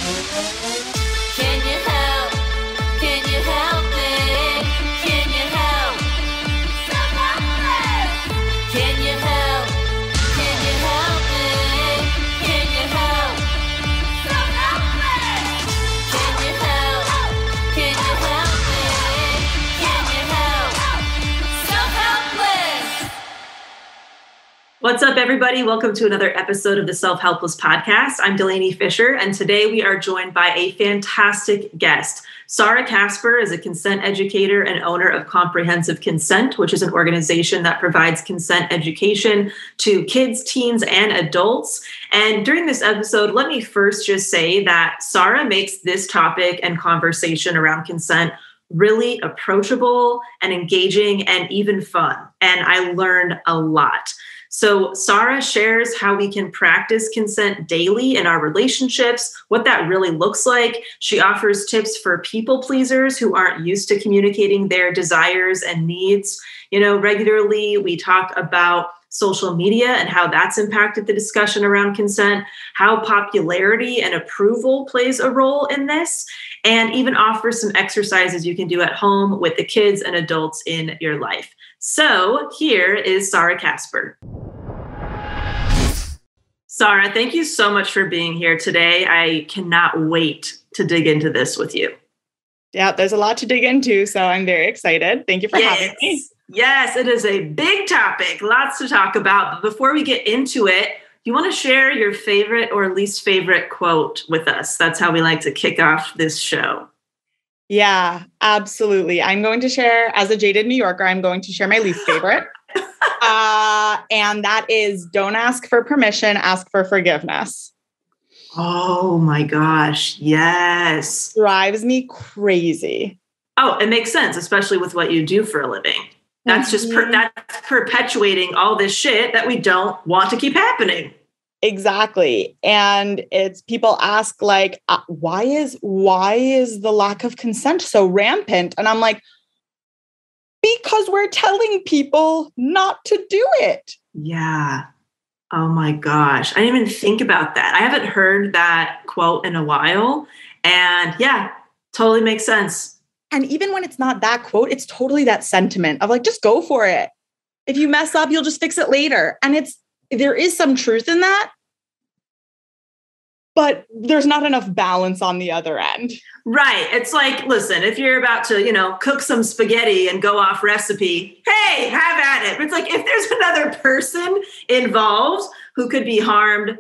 Can you help? Can you help me? Can you help? Self-Helpless! Can you help? Can you help me? Can you help? Self-Helpless! Can you help? Can you help me? Can you help? Self-Helpless! What's up, everybody? Welcome to another episode of the Self-Helpless podcast. I'm Delaney Fisher, and today we are joined by a fantastic guest. Sarah Casper is a consent educator and owner of Comprehensive Consent, which is an organization that provides consent education to kids, teens, and adults. And during this episode, let me first just say that Sarah makes this topic and conversation around consent really approachable and engaging and even fun. And I learned a lot. So Sarah shares how we can practice consent daily in our relationships, what that really looks like. She offers tips for people pleasers who aren't used to communicating their desires and needs. Regularly we talk about social media and how that's impacted the discussion around consent, how popularity and approval plays a role in this, and even offer some exercises you can do at home with the kids and adults in your life. So here is Sarah Casper. Sarah, thank you so much for being here today. I cannot wait to dig into this with you. Yeah, there's a lot to dig into, so I'm very excited. Thank you for having me. Yes, it is a big topic, lots to talk about. But before we get into it, you want to share your favorite or least favorite quote with us? That's how we like to kick off this show. Yeah, absolutely. I'm going to share, as a jaded New Yorker, I'm going to share my least favorite. And that is, don't ask for permission, ask for forgiveness. Oh my gosh. Yes. Drives me crazy. Oh, it makes sense, especially with what you do for a living. That's just that's perpetuating all this shit that we don't want to keep happening. Exactly. And it's people ask like, why is the lack of consent so rampant? And I'm like, because we're telling people not to do it. Yeah. Oh my gosh. I didn't even think about that. I haven't heard that quote in a while. And yeah, totally makes sense. And even when it's not that quote, it's totally that sentiment of like, just go for it. If you mess up, you'll just fix it later. And there is some truth in that, but there's not enough balance on the other end. Right. It's like, listen, if you're about to, cook some spaghetti and go off recipe, hey, have at it. It's like, if there's another person involved who could be harmed,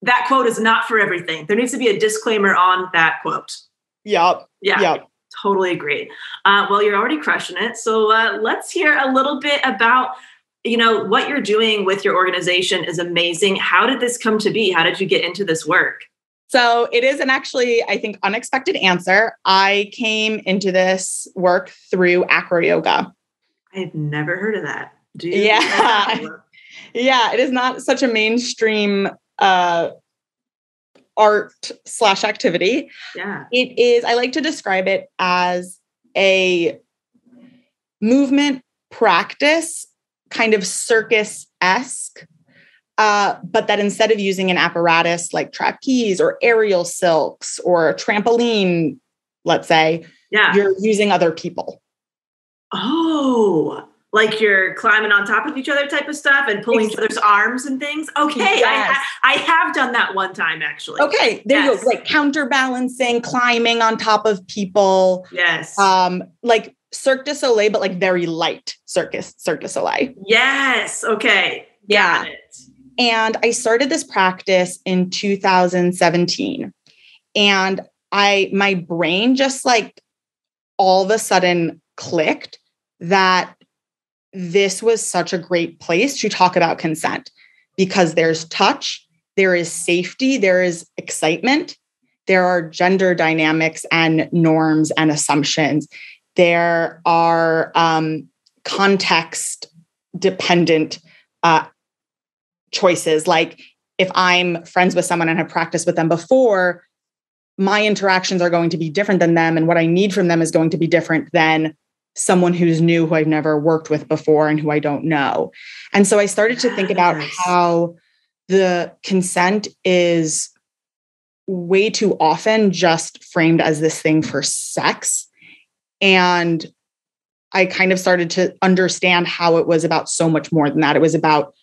that quote is not for everything. There needs to be a disclaimer on that quote. Yep. Yeah. Yep. Totally agree. Well, you're already crushing it. So let's hear a little bit about, what you're doing with your organization is amazing. How did this come to be? How did you get into this work? So it is an actually, I think, unexpected answer. I came into this work through acro yoga. I've never heard of that. Do you? Yeah. Yeah. It is not such a mainstream art/activity. Yeah. It is, I like to describe it as a movement practice, kind of circus-esque, but that instead of using an apparatus like trapeze or aerial silks or a trampoline, let's say, you're using other people. Oh, like you're climbing on top of each other type of stuff and pulling each other's arms and things. Okay. Yes. I have done that one time, actually. Okay. There you go. Like counterbalancing, climbing on top of people. Yes. Like Cirque du Soleil, but like very light Cirque du Soleil. Yes. Okay. Yeah. Got it. And I started this practice in 2017. And my brain just like all of a sudden clicked that this was such a great place to talk about consent because there's touch, there is safety, there is excitement, there are gender dynamics and norms and assumptions. There are context dependent choices. Like if I'm friends with someone and have practiced with them before, my interactions are going to be different than them. And what I need from them is going to be different than someone who's new, who I've never worked with before and who I don't know. And so I started to think about how the consent is way too often just framed as this thing for sex. And I kind of started to understand how it was about so much more than that. It was about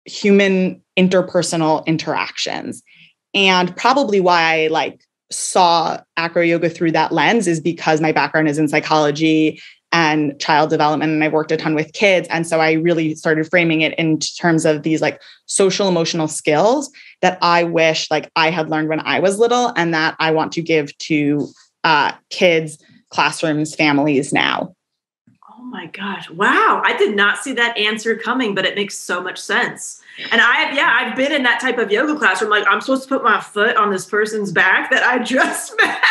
human interpersonal interactions. And probably why I saw acro yoga through that lens is because my background is in psychology and child development, and I worked a ton with kids. And so I really started framing it in terms of these social emotional skills that I wish I had learned when I was little, and that I want to give to kids, classrooms, families now. Oh my gosh. Wow. I did not see that answer coming, but it makes so much sense. And I've been in that type of yoga class where I'm supposed to put my foot on this person's back that I just met.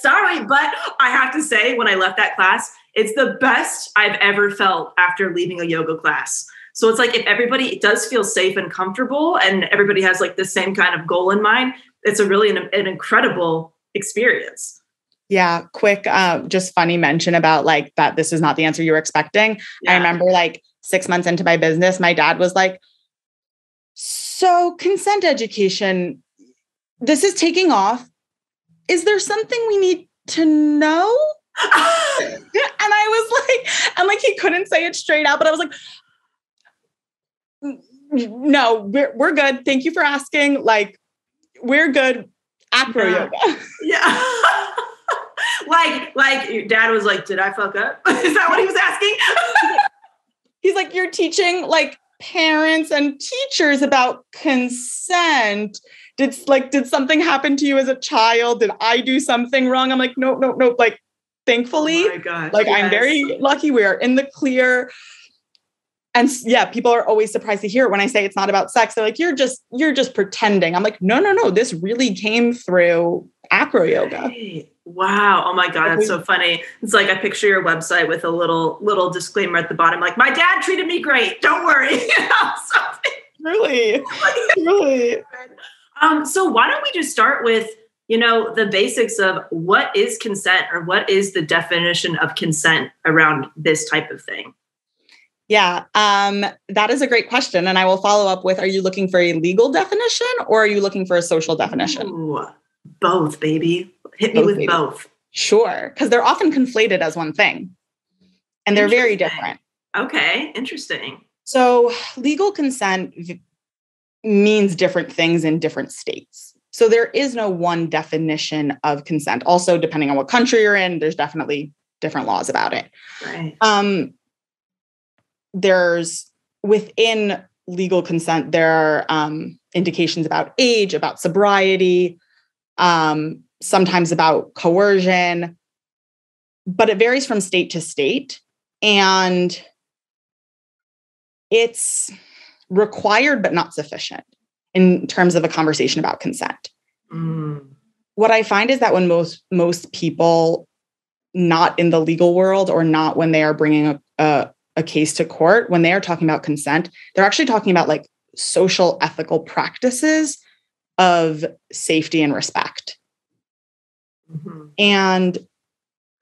Sorry, but I have to say, when I left that class, it's the best I've ever felt after leaving a yoga class. So it's if everybody does feel safe and comfortable and everybody has the same kind of goal in mind, it's a really an incredible experience. Yeah. Quick, just funny mention about that this is not the answer you were expecting. Yeah. I remember 6 months into my business, my dad was like, so consent education, this is taking off. Is there something we need to know? And I was he couldn't say it straight out, but I was no, we're good. Thank you for asking. We're good. Acro yoga. Yeah. Your dad was did I fuck up? Is that what he was asking? He's you're teaching parents and teachers about consent. Did something happen to you as a child? Did I do something wrong? I'm no. Thankfully, oh my gosh, yes. I'm very lucky. We are in the clear. And yeah, people are always surprised to hear it when I say it's not about sex. They're you're just pretending. I'm no. This really came through acro yoga. Right. Wow. Oh my God. That's so funny. It's I picture your website with a little disclaimer at the bottom. My dad treated me great. Don't worry. Really. So why don't we just start with, the basics of what is consent, or what is the definition of consent around this type of thing? Yeah, that is a great question. And I will follow up with, are you looking for a legal definition or are you looking for a social definition? Ooh, both, baby. Hit me with both. Sure. Because they're often conflated as one thing. And they're very different. Okay. Interesting. So legal consent means different things in different states. So there is no one definition of consent. Also, depending on what country you're in, there's definitely different laws about it. Right. There's within legal consent, there are indications about age, about sobriety, sometimes about coercion, but it varies from state to state. And it's required, but not sufficient in terms of a conversation about consent. Mm. What I find is that when most people not in the legal world, or not when they are bringing a case to court, when they are talking about consent, they're actually talking about social ethical practices of safety and respect. Mm-hmm. And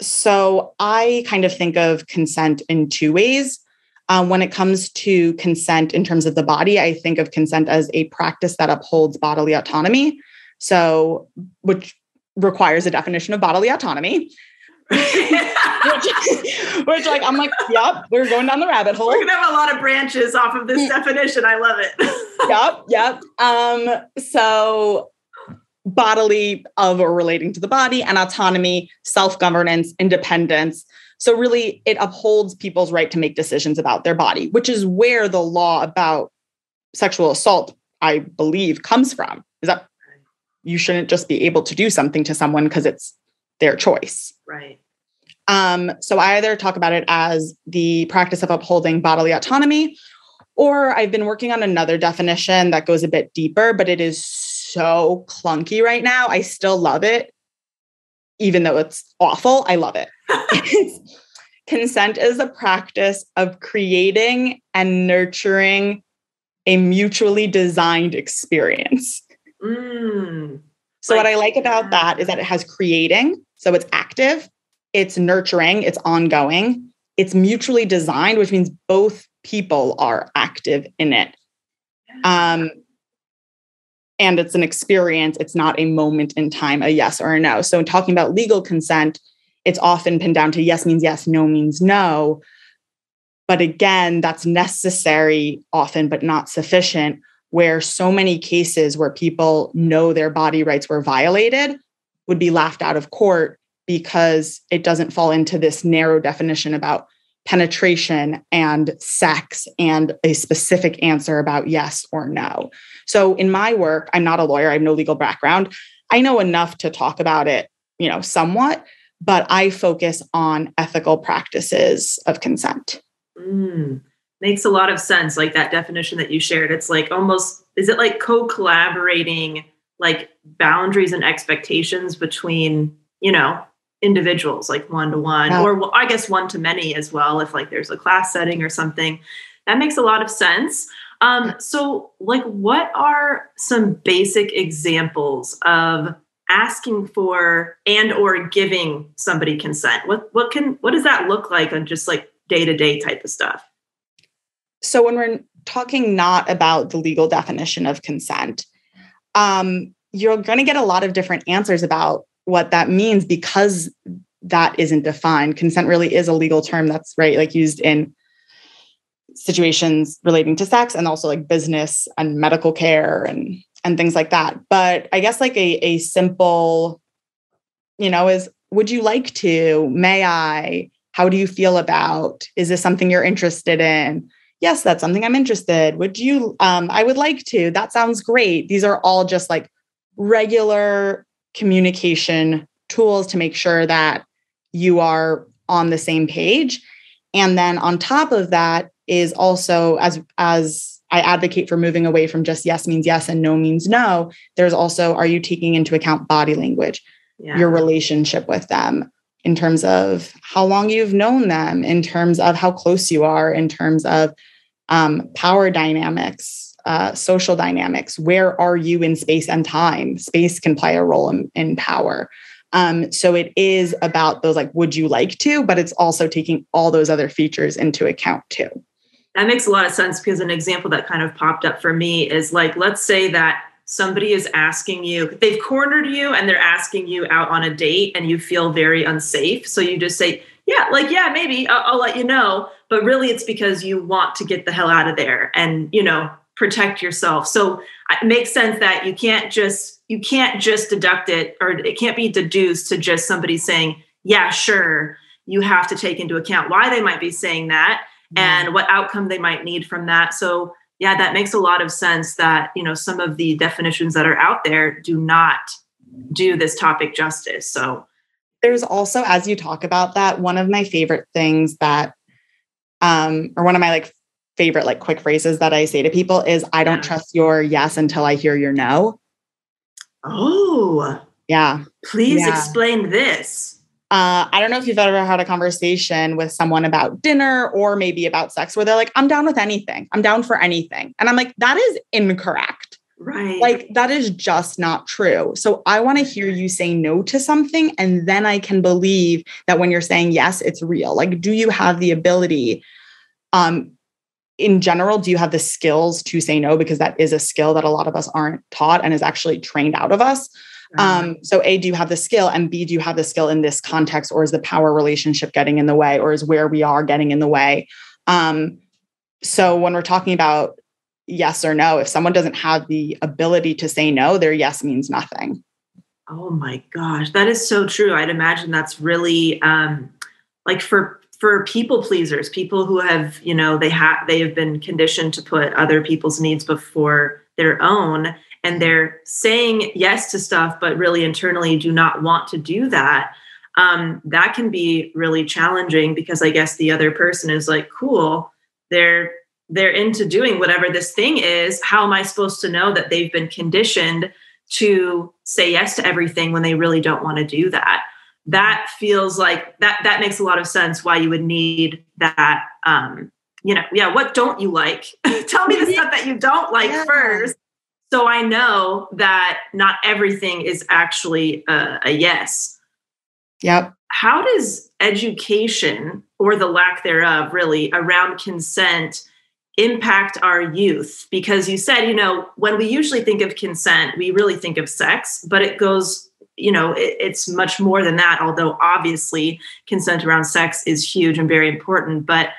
so I kind of think of consent in two ways. When it comes to consent in terms of the body, I think of consent as a practice that upholds bodily autonomy. So, which requires a definition of bodily autonomy. which I'm yep, we're going down the rabbit hole. We're gonna have a lot of branches off of this definition. I love it. Yep. So bodily, of or relating to the body, and autonomy, self-governance, independence. So really, it upholds people's right to make decisions about their body, which is where the law about sexual assault, I believe, comes from. Is that you shouldn't just be able to do something to someone because it's their choice. Right. So I either talk about it as the practice of upholding bodily autonomy, or I've been working on another definition that goes a bit deeper, but it is so clunky right now. I still love it. Even though it's awful, I love it. Consent is a practice of creating and nurturing a mutually designed experience. So what I like about that is that it has creating. So it's active, it's nurturing, it's ongoing, it's mutually designed, which means both people are active in it. and it's an experience. It's not a moment in time, a yes or a no. So in talking about legal consent, it's often pinned down to yes means yes, no means no. But again, that's necessary often, but not sufficient, where so many cases where people know their body rights were violated would be laughed out of court because it doesn't fall into this narrow definition about penetration and sex and a specific answer about yes or no. So in my work, I'm not a lawyer. I have no legal background. I know enough to talk about it, somewhat, but I focus on ethical practices of consent. Makes a lot of sense. Like that definition that you shared, it's like almost, is it like co-collaborating, like boundaries and expectations between, individuals, like one-to-one, or I guess one-to-many as well, if like there's a class setting or something. That makes a lot of sense. So like, what are some basic examples of asking for and or giving somebody consent? What does that look like on just like day-to-day type of stuff? So when we're talking not about the legal definition of consent, you're going to get a lot of different answers about what that means because that isn't defined. Consent really is a legal term that's like used in situations relating to sex and also like business and medical care and things like that. But I guess like a simple, is, would you like to? May I? How do you feel about? Is this something you're interested in? Yes, that's something I'm interested. Would you? I would like to. That sounds great. These are all just like regular communication tools to make sure that you are on the same page. And then on top of that is also, as I advocate for moving away from just yes means yes and no means no, there's also, are you taking into account body language, your relationship with them, in terms of how long you've known them, in terms of how close you are, in terms of power dynamics, social dynamics. Where are you in space and time? Space can play a role in power. So it is about those like, would you like to, but it's also taking all those other features into account too. That makes a lot of sense because an example that kind of popped up for me is like, let's say that somebody is asking you, they've cornered you and they're asking you out on a date and you feel very unsafe. So you just say, yeah, maybe I'll let you know. But really it's because you want to get the hell out of there and, protect yourself. So it makes sense that you can't just deduct it, or it can't be deduced to just somebody saying, yeah, sure. You have to take into account why they might be saying that and what outcome they might need from that. So yeah, that makes a lot of sense that, some of the definitions that are out there do not do this topic justice. So there's also, as you talk about that, one of my favorite things that, or one of my like favorite like quick phrases that I say to people is, I don't trust your yes until I hear your no. Oh, yeah. Please explain this. I don't know if you've ever had a conversation with someone about dinner or maybe about sex where they're like, I'm down with anything. I'm down for anything. And I'm like, that is incorrect. Right. Like that is just not true. So I want to hear you say no to something. And then I can believe that when you're saying yes, it's real. Like, do you have the ability, in general, do you have the skills to say no? Because that is a skill that a lot of us aren't taught and is actually trained out of us. So A, do you have the skill? And B, do you have the skill in this context, or is the power relationship getting in the way, or is where we are getting in the way? So when we're talking about yes or no, if someone doesn't have the ability to say no, their yes means nothing. Oh my gosh, that is so true. I'd imagine that's really like for people pleasers, people who have, they have been conditioned to put other people's needs before their own. And they're saying yes to stuff, but really internally do not want to do that. That can be really challenging because I guess the other person is like, cool, they're into doing whatever this thing is. How am I supposed to know that they've been conditioned to say yes to everything when they really don't want to do that? That feels like that makes a lot of sense why you would need that. What don't you like? Tell me the stuff that you don't like first. So I know that not everything is actually a yes. Yep. How does education, or the lack thereof, really, around consent impact our youth? Because you said, when we usually think of consent, we really think of sex, but it goes, it's much more than that, although obviously consent around sex is huge and very important. But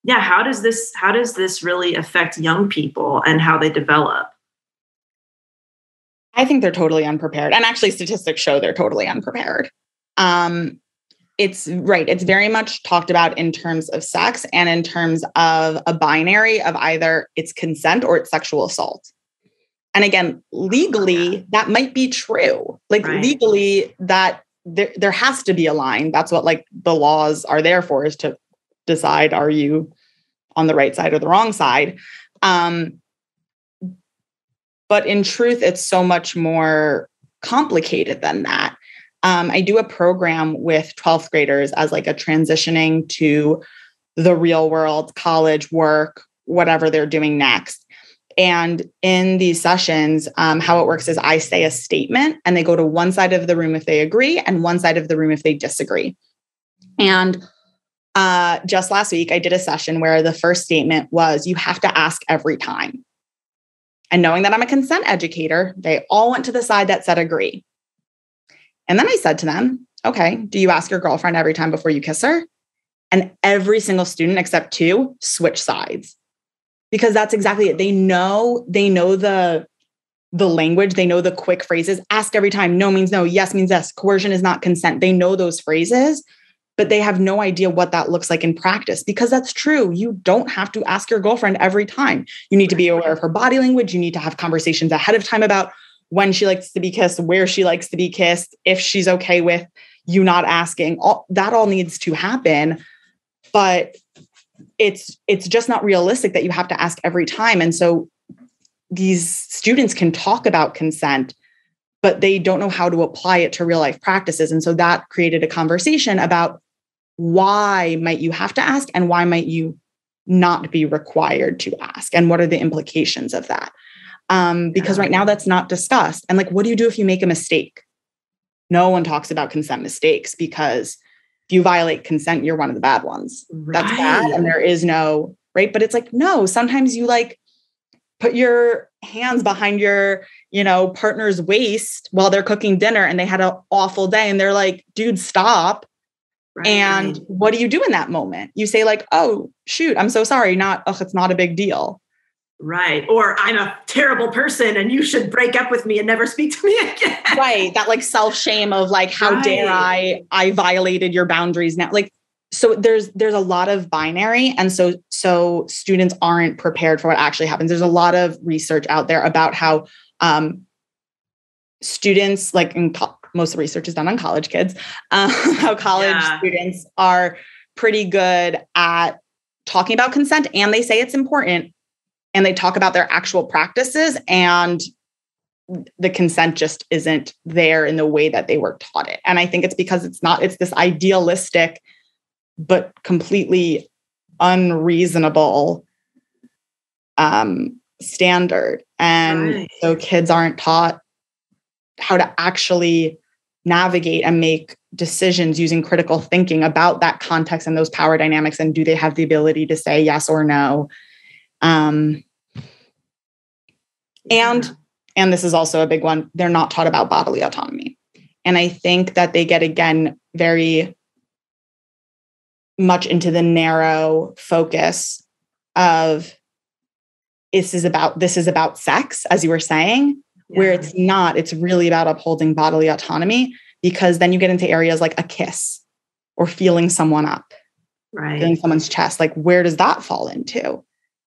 yeah, how does this really affect young people and how they develop? I think they're totally unprepared. And actually statistics show they're totally unprepared. It's right. It's very much talked about in terms of sex and in terms of a binary of either it's consent or it's sexual assault. And again, legally, that might be true. Like legally, that there has to be a line. That's what like the laws are there for, is to decide, are you on the right side or the wrong side? But in truth, it's so much more complicated than that. I do a program with 12th graders as like a transitioning to the real world, college, work, whatever they're doing next. And in these sessions, how it works is I say a statement and they go to one side of the room if they agree and one side of the room if they disagree. And just last week, I did a session where the first statement was, you have to ask every time. And knowing that I'm a consent educator, they all went to the side that said agree. And then I said to them, okay, do you ask your girlfriend every time before you kiss her? And every single student except 2 switch sides, because that's exactly it. They know the language. They know the quick phrases. Ask every time. No means no. Yes means yes. Coercion is not consent. They know those phrases, but they have no idea what that looks like in practice, because that's true. You don't have to ask your girlfriend every time. You need to be aware of her body language. You need to have conversations ahead of time about when she likes to be kissed, where she likes to be kissed, if she's okay with you not asking. That all needs to happen, but it's just not realistic that you have to ask every time. And so these students can talk about consent, but they don't know how to apply it to real life practices. And so that created a conversation about why might you have to ask and why might you not be required to ask? And what are the implications of that? Because right now that's not discussed. And like, what do you do if you make a mistake? No one talks about consent mistakes, because if you violate consent, you're one of the bad ones. That's bad. And there is no, right. But it's like, no, sometimes you like put your hands behind your, partner's waist while they're cooking dinner and they had an awful day and they're like, dude, stop. Right. And what do you do in that moment? You say like, oh, shoot, I'm so sorry. It's not a big deal. Right. Or I'm a terrible person and you should break up with me and never speak to me again. Right. That like self-shame of like, how dare I violated your boundaries now. Like, so there's a lot of binary. And so students aren't prepared for what actually happens. There's a lot of research out there about how students, like most of the research is done on college kids, how college students are pretty good at talking about consent, and they say it's important. And they talk about their actual practices, and the consent just isn't there in the way that they were taught it. And I think it's because it's this idealistic, but completely unreasonable standard. And so kids aren't taught how to actually navigate and make decisions using critical thinking about that context and those power dynamics. And do they have the ability to say yes or no? And this is also a big one. They're not taught about bodily autonomy. And I think that they get, again, very much into the narrow focus of this is about sex, as you were saying, where it's not. It's really about upholding bodily autonomy, because then you get into areas like a kiss or feeling someone up, feeling someone's chest. Like, where does that fall into?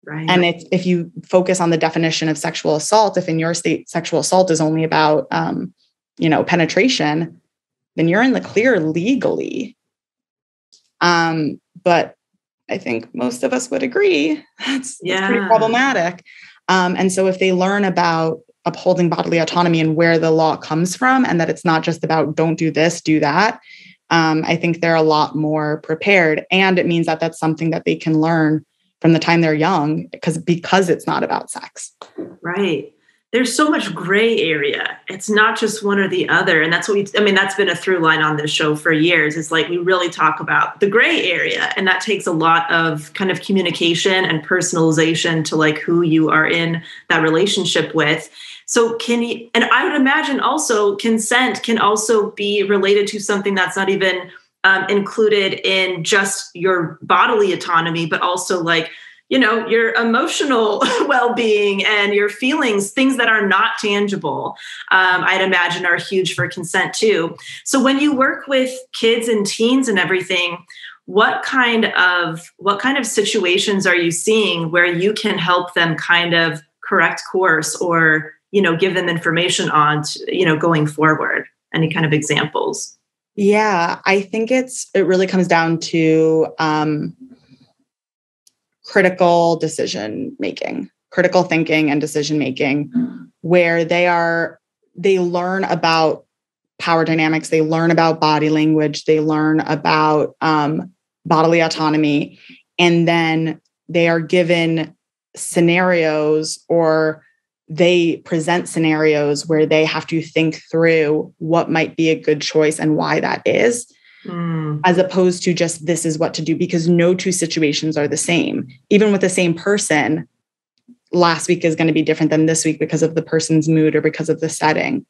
Right. And if you focus on the definition of sexual assault, if in your state sexual assault is only about, penetration, then you're in the clear legally. But I think most of us would agree that's pretty problematic. And so if they learn about upholding bodily autonomy and where the law comes from, and that it's not just about don't do this, do that, I think they're a lot more prepared. And it means that that's something that they can learn from the time they're young, because it's not about sex. Right. there's so much gray area. It's not just one or the other. And that's that's been a through line on this show for years. Is like, we really talk about the gray area. And that takes a lot of kind of communication and personalization to like who you are in that relationship with. So and I would imagine also consent can also be related to something that's not even included in just your bodily autonomy, but also like, your emotional well-being and your feelings, things that are not tangible, I'd imagine are huge for consent too. So when you work with kids and teens and everything, what kind of situations are you seeing where you can help them kind of correct course or, give them information on, going forward? Any kind of examples? Yeah, I think it really comes down to, critical thinking and decision making, where they learn about power dynamics, they learn about body language, they learn about bodily autonomy, and then they are given scenarios, or they present scenarios where they have to think through what might be a good choice and why that is. As opposed to just, this is what to do, because no two situations are the same. Even with the same person, last week is going to be different than this week because of the person's mood or because of the setting.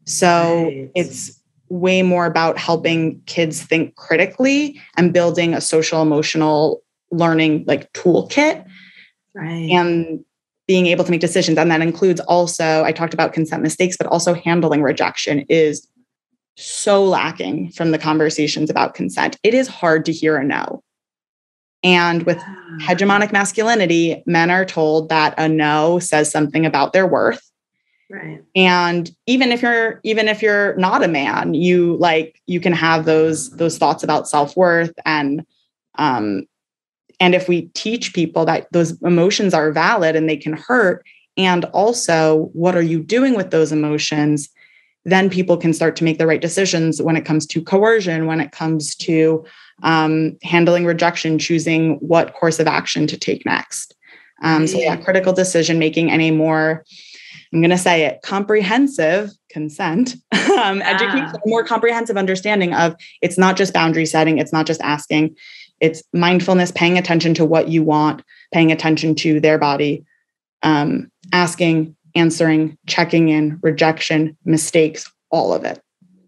So Right. It's way more about helping kids think critically and building a social emotional learning like toolkit, Right. and being able to make decisions. And that includes also, I talked about consent mistakes, but also handling rejection is so lacking from the conversations about consent. It is hard to hear a no. And with hegemonic masculinity, men are told that a no says something about their worth. Right. And even if you're not a man, you can have those thoughts about self-worth. And if we teach people that those emotions are valid and they can hurt, and also what are you doing with those emotions, then people can start to make the right decisions when it comes to coercion, when it comes to handling rejection, choosing what course of action to take next. Critical decision making and a more, I'm going to say it, comprehensive consent, education, more comprehensive understanding of, it's not just boundary setting, it's not just asking, it's mindfulness, paying attention to what you want, paying attention to their body, asking, answering, checking in, rejection, mistakes, all of it.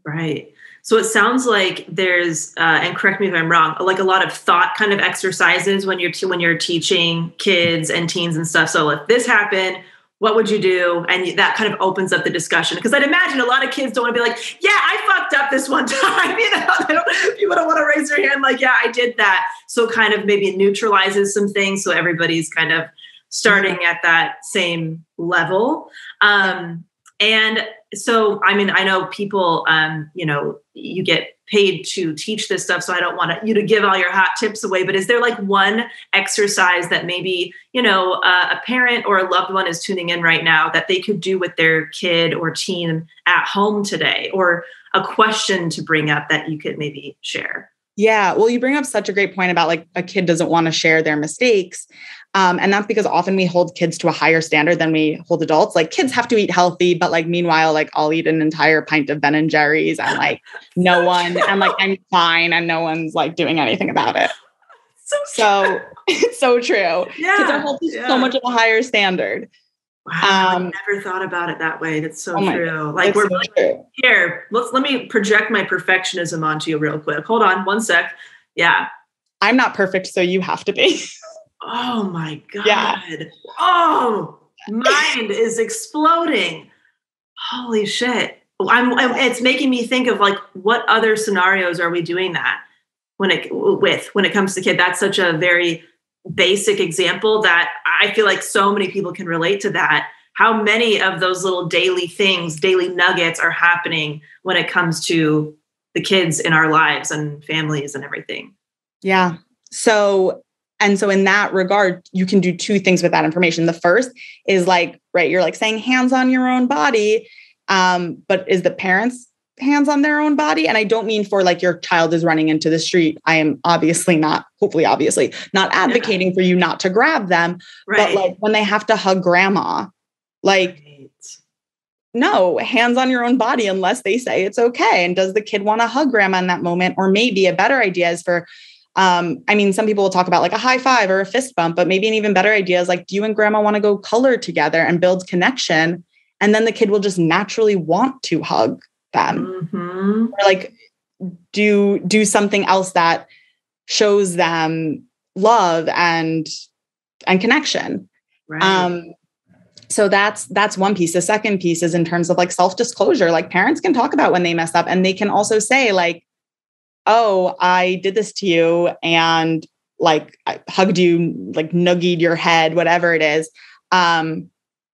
Right. So it sounds like there's, and correct me if I'm wrong, like a lot of thought kind of exercises when you're teaching kids and teens and stuff. So if this happened, what would you do? And that kind of opens up the discussion. Because I'd imagine a lot of kids don't want to be like, yeah, I fucked up this one time. People don't want to raise their hand like, yeah, I did that. So kind of maybe neutralizes some things. So everybody's kind of starting at that same level. And so, I know people, you get paid to teach this stuff, so I don't want you to give all your hot tips away, but is there like one exercise that maybe, a parent or a loved one is tuning in right now that they could do with their kid or teen at home today, or a question to bring up that you could maybe share? Yeah. Well, you bring up such a great point about like a kid doesn't want to share their mistakes. And that's because often we hold kids to a higher standard than we hold adults. Like kids have to eat healthy, but like meanwhile, like I'll eat an entire pint of Ben and Jerry's and like no one, and like I'm fine and no one's like doing anything about it. So it's so true. Yeah, kids are held to so much of a higher standard. Wow, I never thought about it that way. That's so true. Like we're true. Here, let me project my perfectionism onto you real quick. Hold on 1 sec. Yeah. I'm not perfect, so you have to be. Oh my God. Yeah. Oh, mind is exploding. Holy shit. It's making me think of like, what other scenarios are we doing that when it comes to kid? That's such a very basic example that I feel like so many people can relate to that. How many of those little daily things, daily nuggets are happening when it comes to the kids in our lives and families and everything? Yeah. So in that regard, you can do two things with that information. The first is like, right, you're like saying hands on your own body. But is the parents' hands on their own body? And I don't mean for like your child is running into the street. I am obviously not advocating for you not to grab them. Right. But like when they have to hug grandma, Like, Right. no, hands on your own body unless they say it's okay. And does the kid want to hug grandma in that moment? Or maybe a better idea is for, I mean, some people will talk about like a high five or a fist bump, but maybe an even better idea is like, do you and grandma want to go color together and build connection? And then the kid will just naturally want to hug them. Mm-hmm. Or like do something else that shows them love and connection. Right. So that's one piece. The second piece is in terms of like self-disclosure. Like parents can talk about when they mess up, and they can also say like, oh, I did this to you, and like I hugged you, like nuggied your head, whatever it is.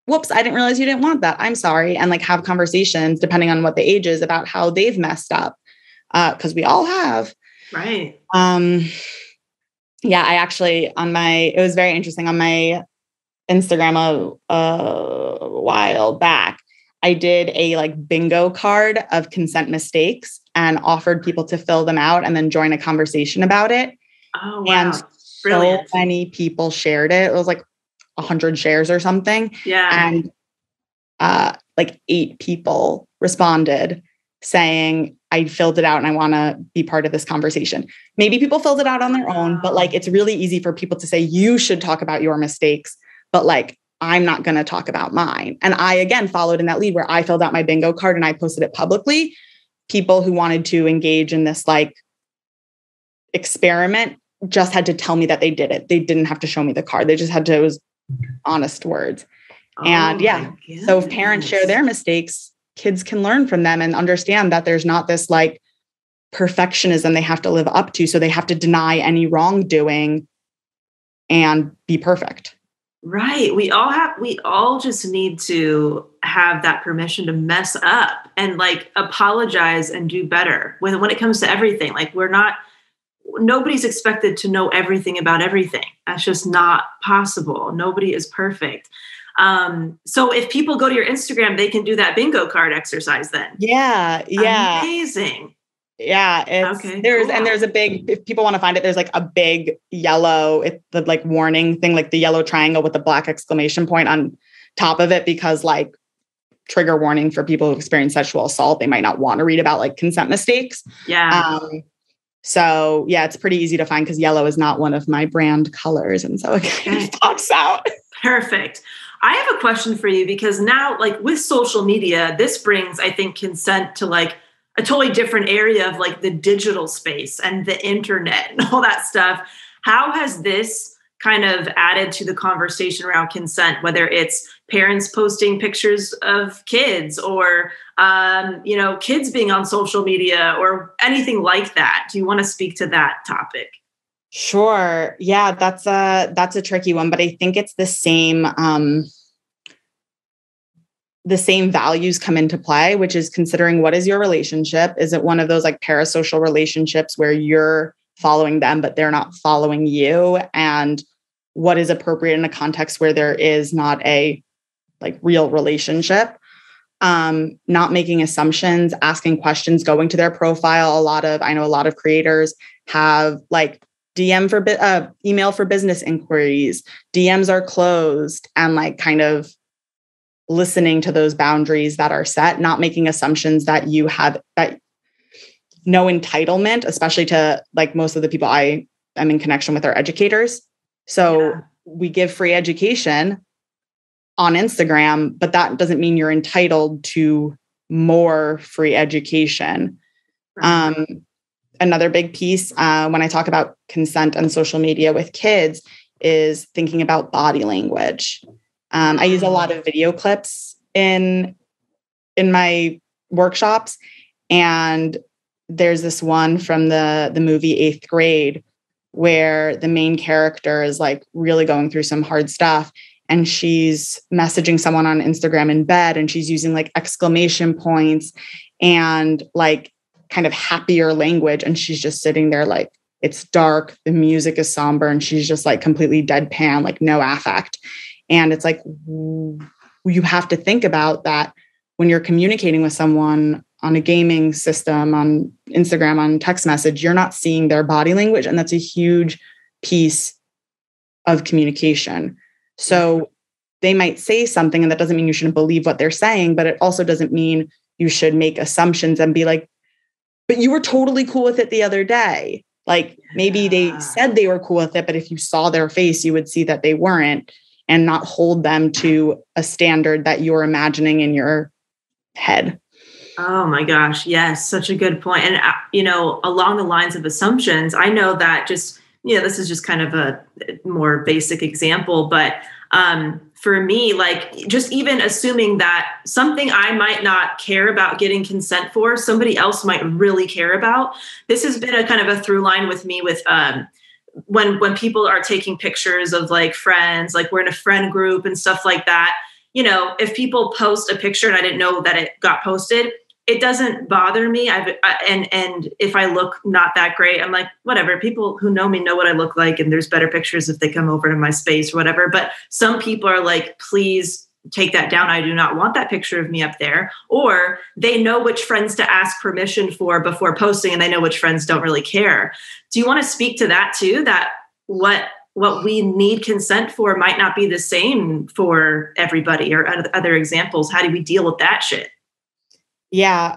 Whoops, I didn't realize you didn't want that. I'm sorry. And like have conversations depending on what the age is about how they've messed up. Because we all have. Right. Yeah, I actually it was very interesting on my Instagram a while back. I did a like bingo card of consent mistakes and offered people to fill them out and then join a conversation about it. Oh, wow. And Brilliant. so many people shared it. It was like 100 shares or something. Yeah. And like 8 people responded saying, I filled it out and I want to be part of this conversation. Maybe people filled it out on their own, but like, it's really easy for people to say, you should talk about your mistakes, but like, I'm not going to talk about mine. And I, again, followed in that lead where I filled out my bingo card and I posted it publicly. People who wanted to engage in this like experiment just had to tell me that they did it. They didn't have to show me the card. They just had to, it was honest words. And yeah, so if parents share their mistakes, kids can learn from them and understand that there's not this like perfectionism they have to live up to. So they have to deny any wrongdoing and be perfect. Right. We all just need to have that permission to mess up and like apologize and do better when it comes to everything. Like nobody's expected to know everything about everything. That's just not possible. Nobody is perfect. So if people go to your Instagram, they can do that bingo card exercise then. Yeah. Yeah. Amazing. Yeah. There's a big, if people want to find it, there's like a big yellow, the like warning thing, like the yellow triangle with the black exclamation point on top of it, because like trigger warning for people who experience sexual assault, they might not want to read about like consent mistakes. Yeah. So yeah, it's pretty easy to find because yellow is not one of my brand colors. And so it kind of pops out. Perfect. I have a question for you because now like with social media, this brings, I think, consent to like a totally different area of like the digital space and the internet and all that stuff. How has this kind of added to the conversation around consent, whether it's parents posting pictures of kids or, kids being on social media or anything like that? Do you want to speak to that topic? Sure. Yeah, that's a tricky one, but I think it's the same values come into play, which is considering what is your relationship? Is it one of those like parasocial relationships where you're following them, but they're not following you? And what is appropriate in a context where there is not a like real relationship? Not making assumptions, asking questions, going to their profile. I know a lot of creators have like DM for email for business inquiries. DMs are closed, and like kind of listening to those boundaries that are set, not making assumptions that you have that no entitlement, especially to like most of the people I am in connection with are educators. So we give free education on Instagram, but that doesn't mean you're entitled to more free education. Right. Another big piece when I talk about consent and social media with kids is thinking about body language. I use a lot of video clips in my workshops, and there's this one from the movie 8th Grade where the main character is like really going through some hard stuff, and she's messaging someone on Instagram in bed, and she's using like exclamation points and like kind of happier language. And she's just sitting there like, it's dark, the music is somber, and she's just like completely deadpan, like no affect. And it's like, you have to think about that when you're communicating with someone on a gaming system, on Instagram, on text message, you're not seeing their body language. And that's a huge piece of communication. So they might say something, and that doesn't mean you shouldn't believe what they're saying, but it also doesn't mean you should make assumptions and be like, but you were totally cool with it the other day. Like maybe they said they were cool with it, but if you saw their face, you would see that they weren't, and not hold them to a standard that you're imagining in your head. Oh my gosh. Yes. Such a good point. And, along the lines of assumptions, I know that this is just kind of a more basic example, but for me, like just even assuming that something I might not care about getting consent for, somebody else might really care about. This has been a kind of a through line with me with when people are taking pictures of like friends, like we're in a friend group and stuff like that. If people post a picture and I didn't know that it got posted, it doesn't bother me. And if I look not that great, I'm like, whatever. People who know me know what I look like, and there's better pictures if they come over to my space or whatever. But some people are like, please take that down. I do not want that picture of me up there. Or they know which friends to ask permission for before posting, and they know which friends don't really care. Do you want to speak to that too? That what we need consent for might not be the same for everybody, or other examples. How do we deal with that shit? Yeah.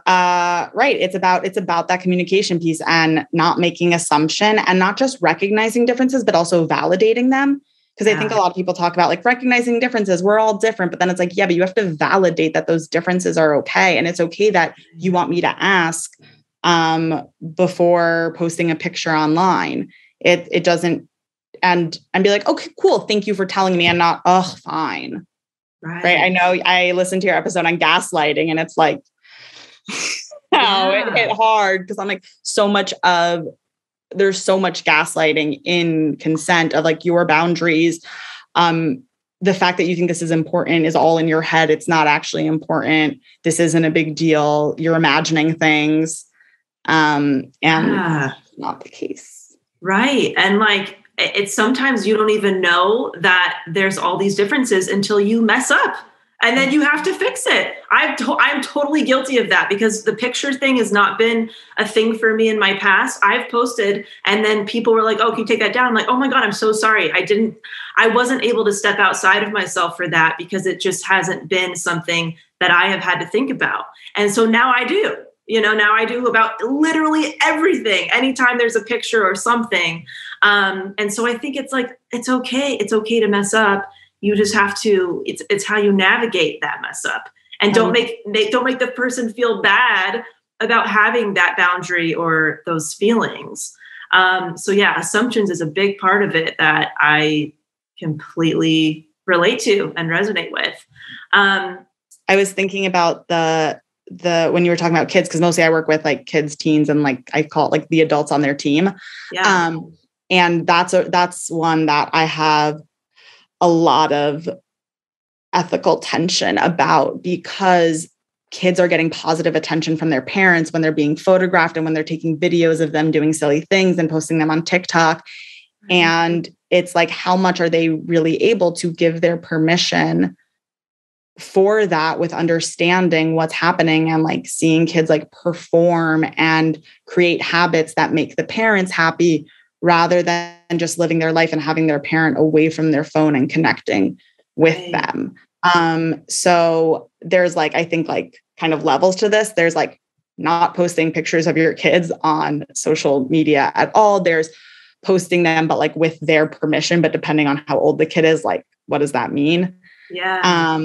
Right. It's about that communication piece and not making assumption, and not just recognizing differences, but also validating them. Because I think a lot of people talk about like recognizing differences. We're all different, but then it's like, yeah, but you have to validate that those differences are okay. And it's okay that you want me to ask before posting a picture online. It doesn't, and be like, okay, cool. Thank you for telling me, and not, oh, fine. Right. I know I listened to your episode on gaslighting, and it's like, it hit hard because I'm like, there's so much gaslighting in consent of like your boundaries. The fact that you think this is important is all in your head. It's not actually important. This isn't a big deal. You're imagining things. And not the case. Right. And like, it's sometimes you don't even know that there's all these differences until you mess up. And then you have to fix it. I'm totally guilty of that, because the picture thing has not been a thing for me in my past. I've posted, and then people were like, oh, can you take that down? I'm like, oh my God, I'm so sorry. I wasn't able to step outside of myself for that, because it just hasn't been something that I have had to think about. And so now I do. Now I do about literally everything, anytime there's a picture or something. And so I think it's like, it's okay. It's okay to mess up. You just have to, it's how you navigate that mess up, and don't make the person feel bad about having that boundary or those feelings. So yeah, assumptions is a big part of it that I completely relate to and resonate with. I was thinking about the when you were talking about kids, because mostly I work with like kids, teens, and like I call it like the adults on their team. Yeah. And that's one that I have a lot of ethical tension about, because kids are getting positive attention from their parents when they're being photographed and when they're taking videos of them doing silly things and posting them on TikTok. And it's like, how much are they really able to give their permission for that, with understanding what's happening, and like seeing kids like perform and create habits that make the parents happy, rather than just living their life and having their parent away from their phone and connecting with them. So there's like, I think like kind of levels to this. There's like not posting pictures of your kids on social media at all. There's posting them, but like with their permission, but depending on how old the kid is, like, what does that mean? Yeah.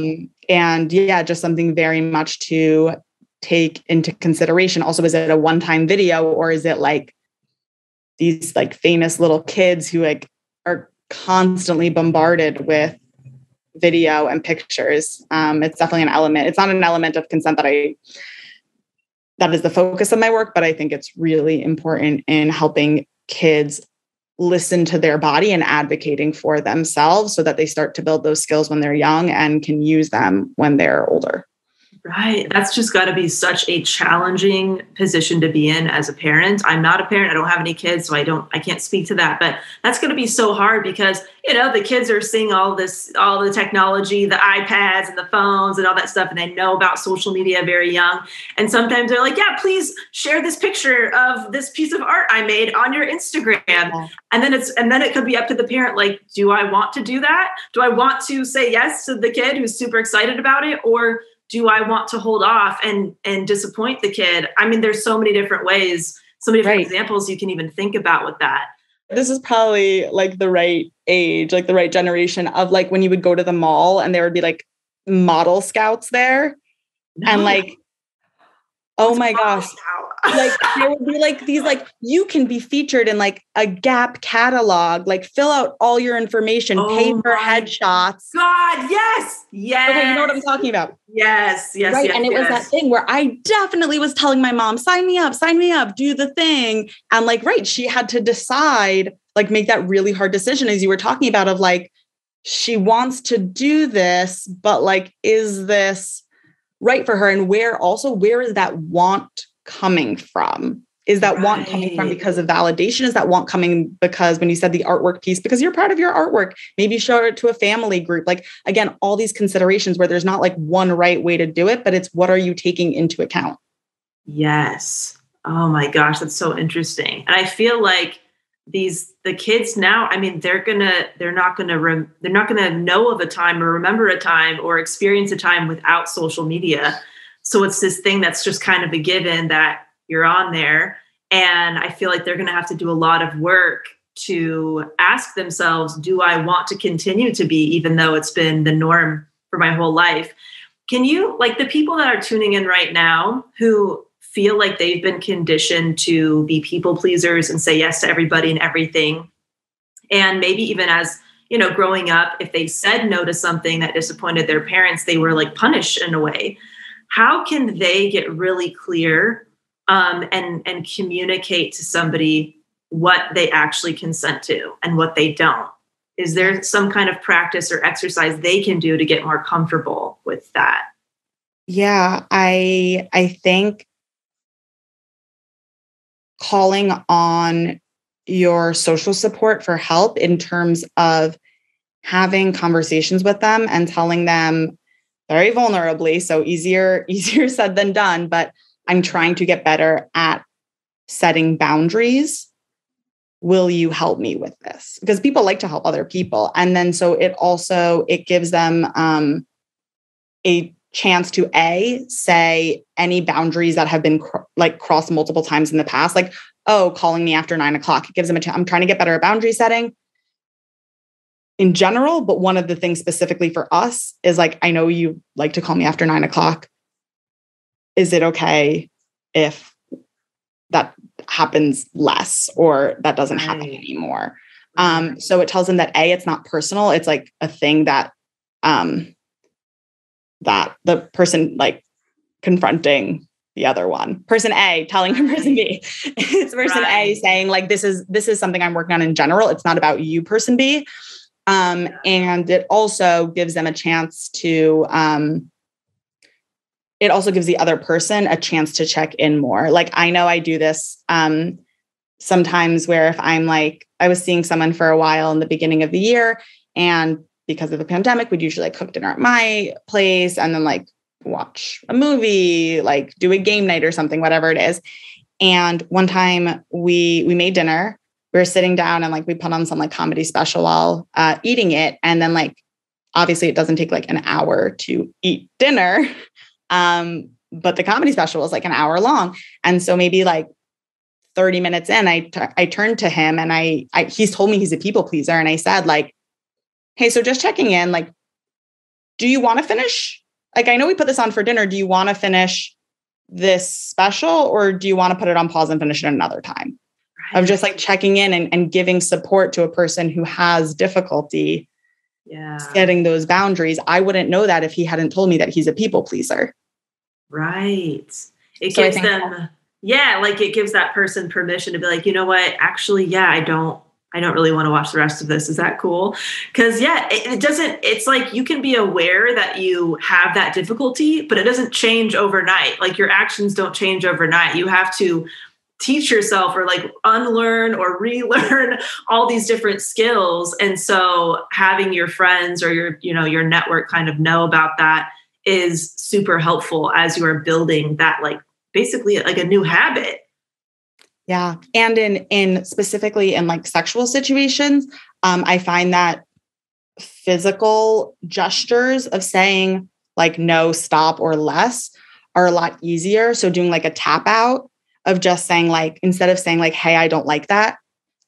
And yeah, just something very much to take into consideration. Also, is it a one-time video, or is it like these like famous little kids who like are constantly bombarded with video and pictures? It's definitely an element. It's not an element of consent that is the focus of my work, but I think it's really important in helping kids listen to their body and advocating for themselves, so that they start to build those skills when they're young and can use them when they're older. Right. That's just got to be such a challenging position to be in as a parent. I'm not a parent. I don't have any kids, so I can't speak to that, but that's going to be so hard because, the kids are seeing all the technology, the iPads and the phones and all that stuff. And they know about social media very young. And sometimes they're like, yeah, please share this picture of this piece of art I made on your Instagram. Yeah. And then it could be up to the parent. Like, do I want to do that? Do I want to say yes to the kid who's super excited about it? Or do I want to hold off and disappoint the kid? I mean, there's so many different ways, so many different examples you can even think about with that. This is probably like the right age, like the right generation of like when you would go to the mall and there would be like model scouts there. No. And like, oh my gosh. Like there would be like these, like you can be featured in like a Gap catalog, like fill out all your information, pay for headshots. God, yes. Yes. Okay, you know what I'm talking about. Yes. Right. Yes, and it was that thing where I definitely was telling my mom, sign me up, do the thing. And like, right, she had to decide, like make that really hard decision as you were talking about of like, she wants to do this, but like, is this right for her? And where is that want coming from? Is that want coming from because of validation? Is that want coming because when you said the artwork piece, because you're proud of your artwork, maybe show it to a family group? Like, again, all these considerations where there's not like one right way to do it, but it's what are you taking into account? Yes. Oh my gosh, that's so interesting. And I feel like the kids now, I mean, they're not gonna know of a time or remember a time or experience a time without social media. So it's this thing that's just kind of a given that you're on there. And I feel like they're going to have to do a lot of work to ask themselves, do I want to continue to be, even though it's been the norm for my whole life? Can you, like the people that are tuning in right now who feel like they've been conditioned to be people pleasers and say yes to everybody and everything, and maybe even as, growing up, if they said no to something that disappointed their parents, they were like punished in a way. How can they get really clear and communicate to somebody what they actually consent to and what they don't? Is there some kind of practice or exercise they can do to get more comfortable with that? Yeah, I think calling on your social support for help in terms of having conversations with them and telling them very vulnerably, so easier said than done, but I'm trying to get better at setting boundaries. Will you help me with this? Because people like to help other people. And then so it gives them a chance to say any boundaries that have been crossed multiple times in the past, like, oh, calling me after 9:00. It gives them I'm trying to get better at boundary setting in general, but one of the things specifically for us is like, I know you like to call me after 9:00. Is it okay if that happens less or that doesn't happen anymore? So it tells them that it's not personal. It's like a thing that that the person like confronting the other one, person A telling person B, it's person A saying like, this is something I'm working on in general. It's not about you, person B. And it also gives them a chance to, it also gives the other person a chance to check in more. Like, I know I do this, sometimes where if I'm like, I was seeing someone for a while in the beginning of the year, and because of the pandemic, we'd usually like cook dinner at my place and then like watch a movie, like do a game night or something, whatever it is. And one time we made dinner. We were sitting down and like we put on some like comedy special while eating it. And then like, obviously it doesn't take like an hour to eat dinner. But the comedy special was like an hour long. And so maybe like 30 minutes in, I turned to him and he's told me he's a people pleaser. And I said like, hey, so just checking in, like, do you want to finish? Like, I know we put this on for dinner. Do you want to finish this special or do you want to put it on pause and finish it another time? Right. Of just like checking in and giving support to a person who has difficulty setting those boundaries. I wouldn't know that if he hadn't told me that he's a people pleaser. Right. It gives them, like it gives that person permission to be like, you know what, actually, I don't I don't really want to watch the rest of this. Is that cool? Because yeah, it doesn't, it's like you can be aware that you have that difficulty, but it doesn't change overnight. Like your actions don't change overnight. You have to teach yourself or like unlearn or relearn all these different skills. And so having your friends or your network kind of know about that is super helpful as you are building that, like basically like a new habit. Yeah. And in specifically in like sexual situations, I find that physical gestures of saying like no, stop, or less are a lot easier. So doing like a tap out of just saying like, instead of saying like, hey, I don't like that,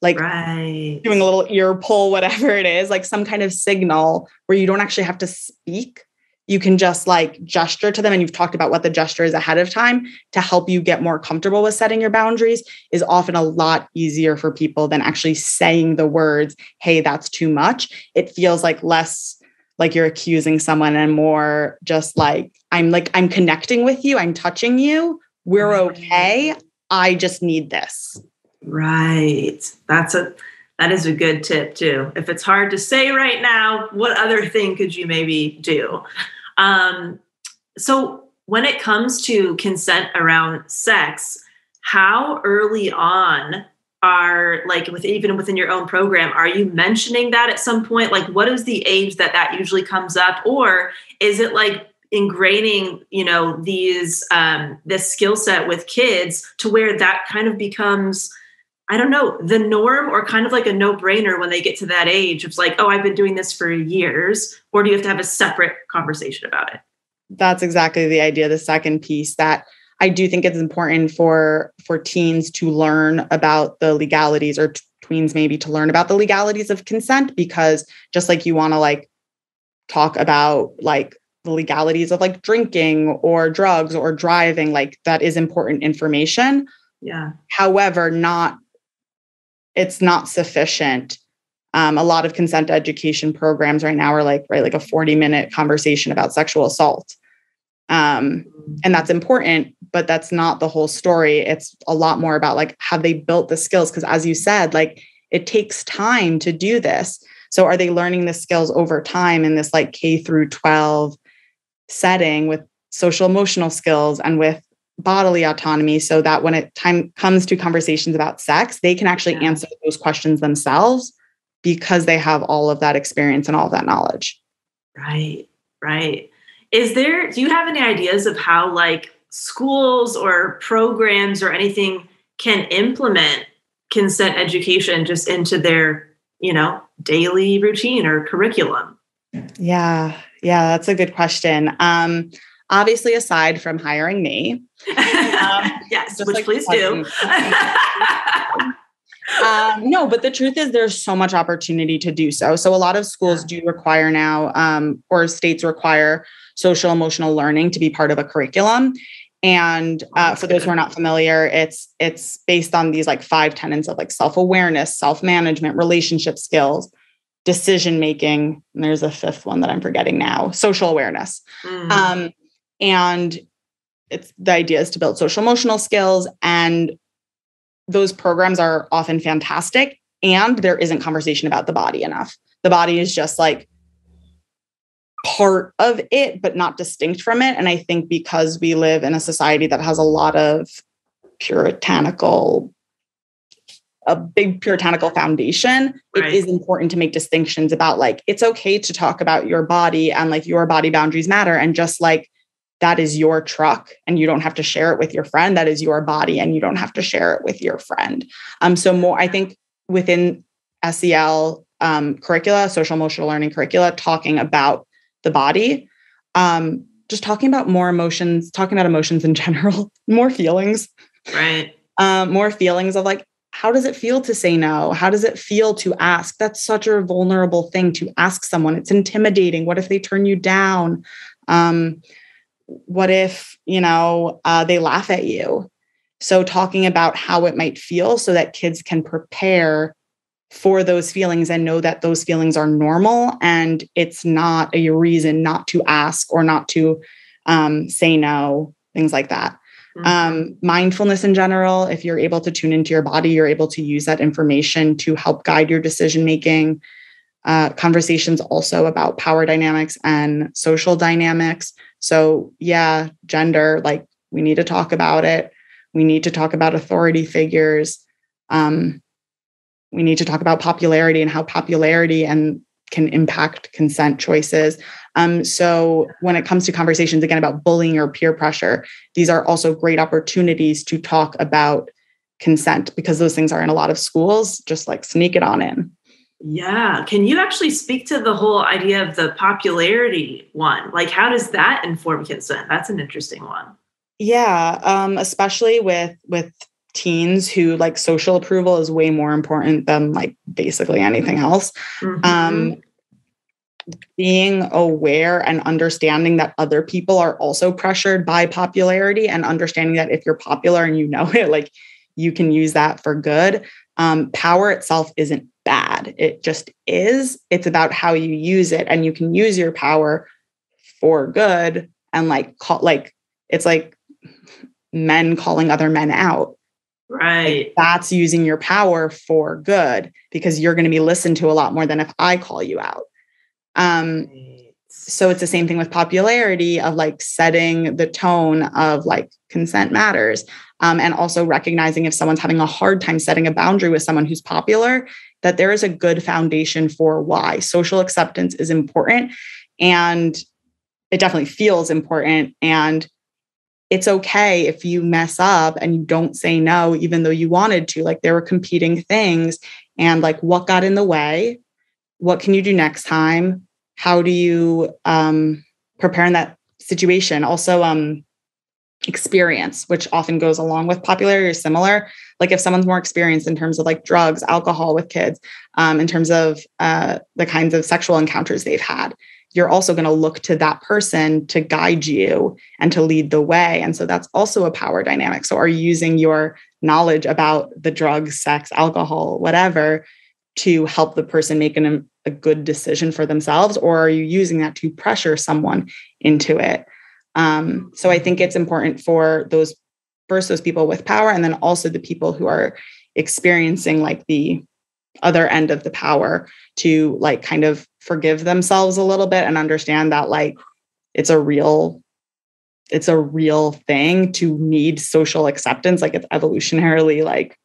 like doing a little ear pull, whatever it is, like some kind of signal where you don't actually have to speak. You can just like gesture to them. And you've talked about what the gesture is ahead of time to help you get more comfortable with setting your boundaries is often a lot easier for people than actually saying the words, hey, that's too much. It feels like less like you're accusing someone and more just like, I'm connecting with you. I'm touching you. We're okay. I just need this. Right. That is a good tip too. If it's hard to say right now, what other thing could you maybe do? So when it comes to consent around sex, how early on are like even within your own program, are you mentioning that at some point? Like what is the age that usually comes up? Or is it like ingraining, this skill set with kids to where that kind of becomes, I don't know, the norm or kind of like a no-brainer when they get to that age? It's like, oh, I've been doing this for years. Or do you have to have a separate conversation about it? That's exactly the idea. The second piece that I do think it's important for teens to learn about the legalities, or tweens maybe to learn about the legalities of consent, because just like you want to like talk about like the legalities of like drinking or drugs or driving, like that is important information. Yeah. However, it's not sufficient. A lot of consent education programs right now are like a 40-minute conversation about sexual assault. And that's important, but that's not the whole story. It's a lot more about like, have they built the skills? Because as you said, like it takes time to do this. So are they learning the skills over time in this like K through 12 setting with social emotional skills and with bodily autonomy, so that when it time comes to conversations about sex, they can actually answer those questions themselves because they have all of that experience and all of that knowledge. Right. Do you have any ideas of how like schools or programs or anything can implement consent education just into their, daily routine or curriculum? Yeah, that's a good question. Obviously, aside from hiring me. Yes, which like please do. No, but the truth is there's so much opportunity to do so. So a lot of schools do require now, or states require social emotional learning to be part of a curriculum. And for those who are not familiar, it's based on these like 5 tenets of like self-awareness, self-management, relationship skills, decision-making. And there's a 5th one that I'm forgetting now, social awareness. And it's the idea is to build social emotional skills, and those programs are often fantastic. And there isn't conversation about the body enough. The body is just like part of it, but not distinct from it. And I think because we live in a society that has a big puritanical foundation, right, it is important to make distinctions about like, it's okay to talk about your body and like your body boundaries matter. And just like, that is your truck and you don't have to share it with your friend. That is your body and you don't have to share it with your friend. So more, I think within SEL curricula, social emotional learning curricula, talking about the body, just talking about more emotions, talking about emotions in general, more feelings, right? More feelings of like, how does it feel to say no? How does it feel to ask? That's such a vulnerable thing to ask someone. It's intimidating. What if they turn you down? What if, they laugh at you? So talking about how it might feel so that kids can prepare for those feelings and know that those feelings are normal and it's not a reason not to ask or not to say no, things like that. Mindfulness in general, if you're able to tune into your body, you're able to use that information to help guide your decision-making. Conversations also about power dynamics and social dynamics. So yeah, gender, like we need to talk about it. We need to talk about authority figures. We need to talk about popularity and how popularity can impact consent choices. So when it comes to conversations, again, about bullying or peer pressure, these are also great opportunities to talk about consent because those things are in a lot of schools. Just like sneak it on in. Yeah. Can you actually speak to the whole idea of the popularity one? Like, how does that inform consent? That's an interesting one. Yeah. Especially with teens who like social approval is way more important than like basically anything else. Being aware and understanding that other people are also pressured by popularity and understanding that if you're popular and you know it, like you can use that for good. Power itself isn't bad. It just is. It's about how you use it, and you can use your power for good. And it's like men calling other men out. Right. Like, that's using your power for good because you're going to be listened to a lot more than if I call you out. So it's the same thing with popularity of like setting the tone of like consent matters. And also recognizing if someone's having a hard time setting a boundary with someone who's popular, that there is a good foundation for why. Social acceptance is important, and it definitely feels important. And it's okay if you mess up and you don't say no, even though you wanted to. Like there were competing things, and like what got in the way? What can you do next time? How do you prepare in that situation? Also, experience, which often goes along with popularity or similar. Like if someone's more experienced in terms of like drugs, alcohol with kids, in terms of the kinds of sexual encounters they've had, you're also going to look to that person to guide you and to lead the way. And so that's also a power dynamic. So are you using your knowledge about the drugs, sex, alcohol, whatever, to help the person make a good decision for themselves? Or are you using that to pressure someone into it? So I think it's important for those people with power, and then also the people who are experiencing like the other end of the power to like kind of forgive themselves a little bit and understand that like it's a real thing to need social acceptance. Like it's evolutionarily like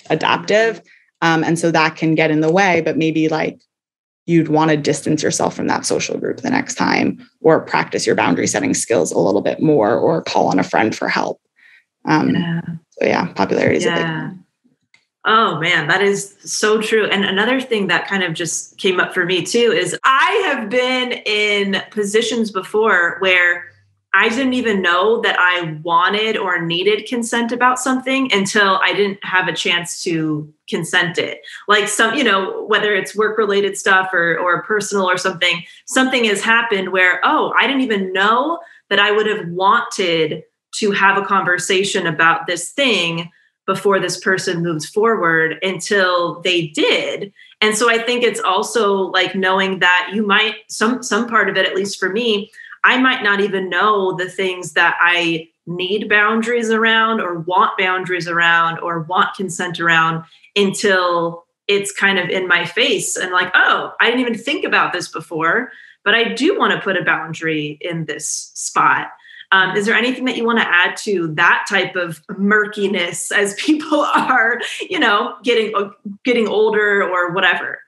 adaptive. And so that can get in the way, but maybe like you'd want to distance yourself from that social group the next time, or practice your boundary setting skills a little bit more, or call on a friend for help. So yeah, popularity is a big one. Oh man, that is so true. And another thing that kind of just came up for me too is I have been in positions before where I didn't even know that I wanted or needed consent about something until I didn't have a chance to consent it. Like some, whether it's work related stuff or personal or something has happened where, oh, I didn't even know that I would have wanted to have a conversation about this thing before this person moves forward until they did. And so I think it's also like knowing that you might, some part of it, at least for me, I might not even know the things that I need boundaries around or want boundaries around or want consent around until it's kind of in my face and like, oh, I didn't even think about this before, but I do want to put a boundary in this spot. Is there anything that you want to add to that type of murkiness as people are, getting older or whatever?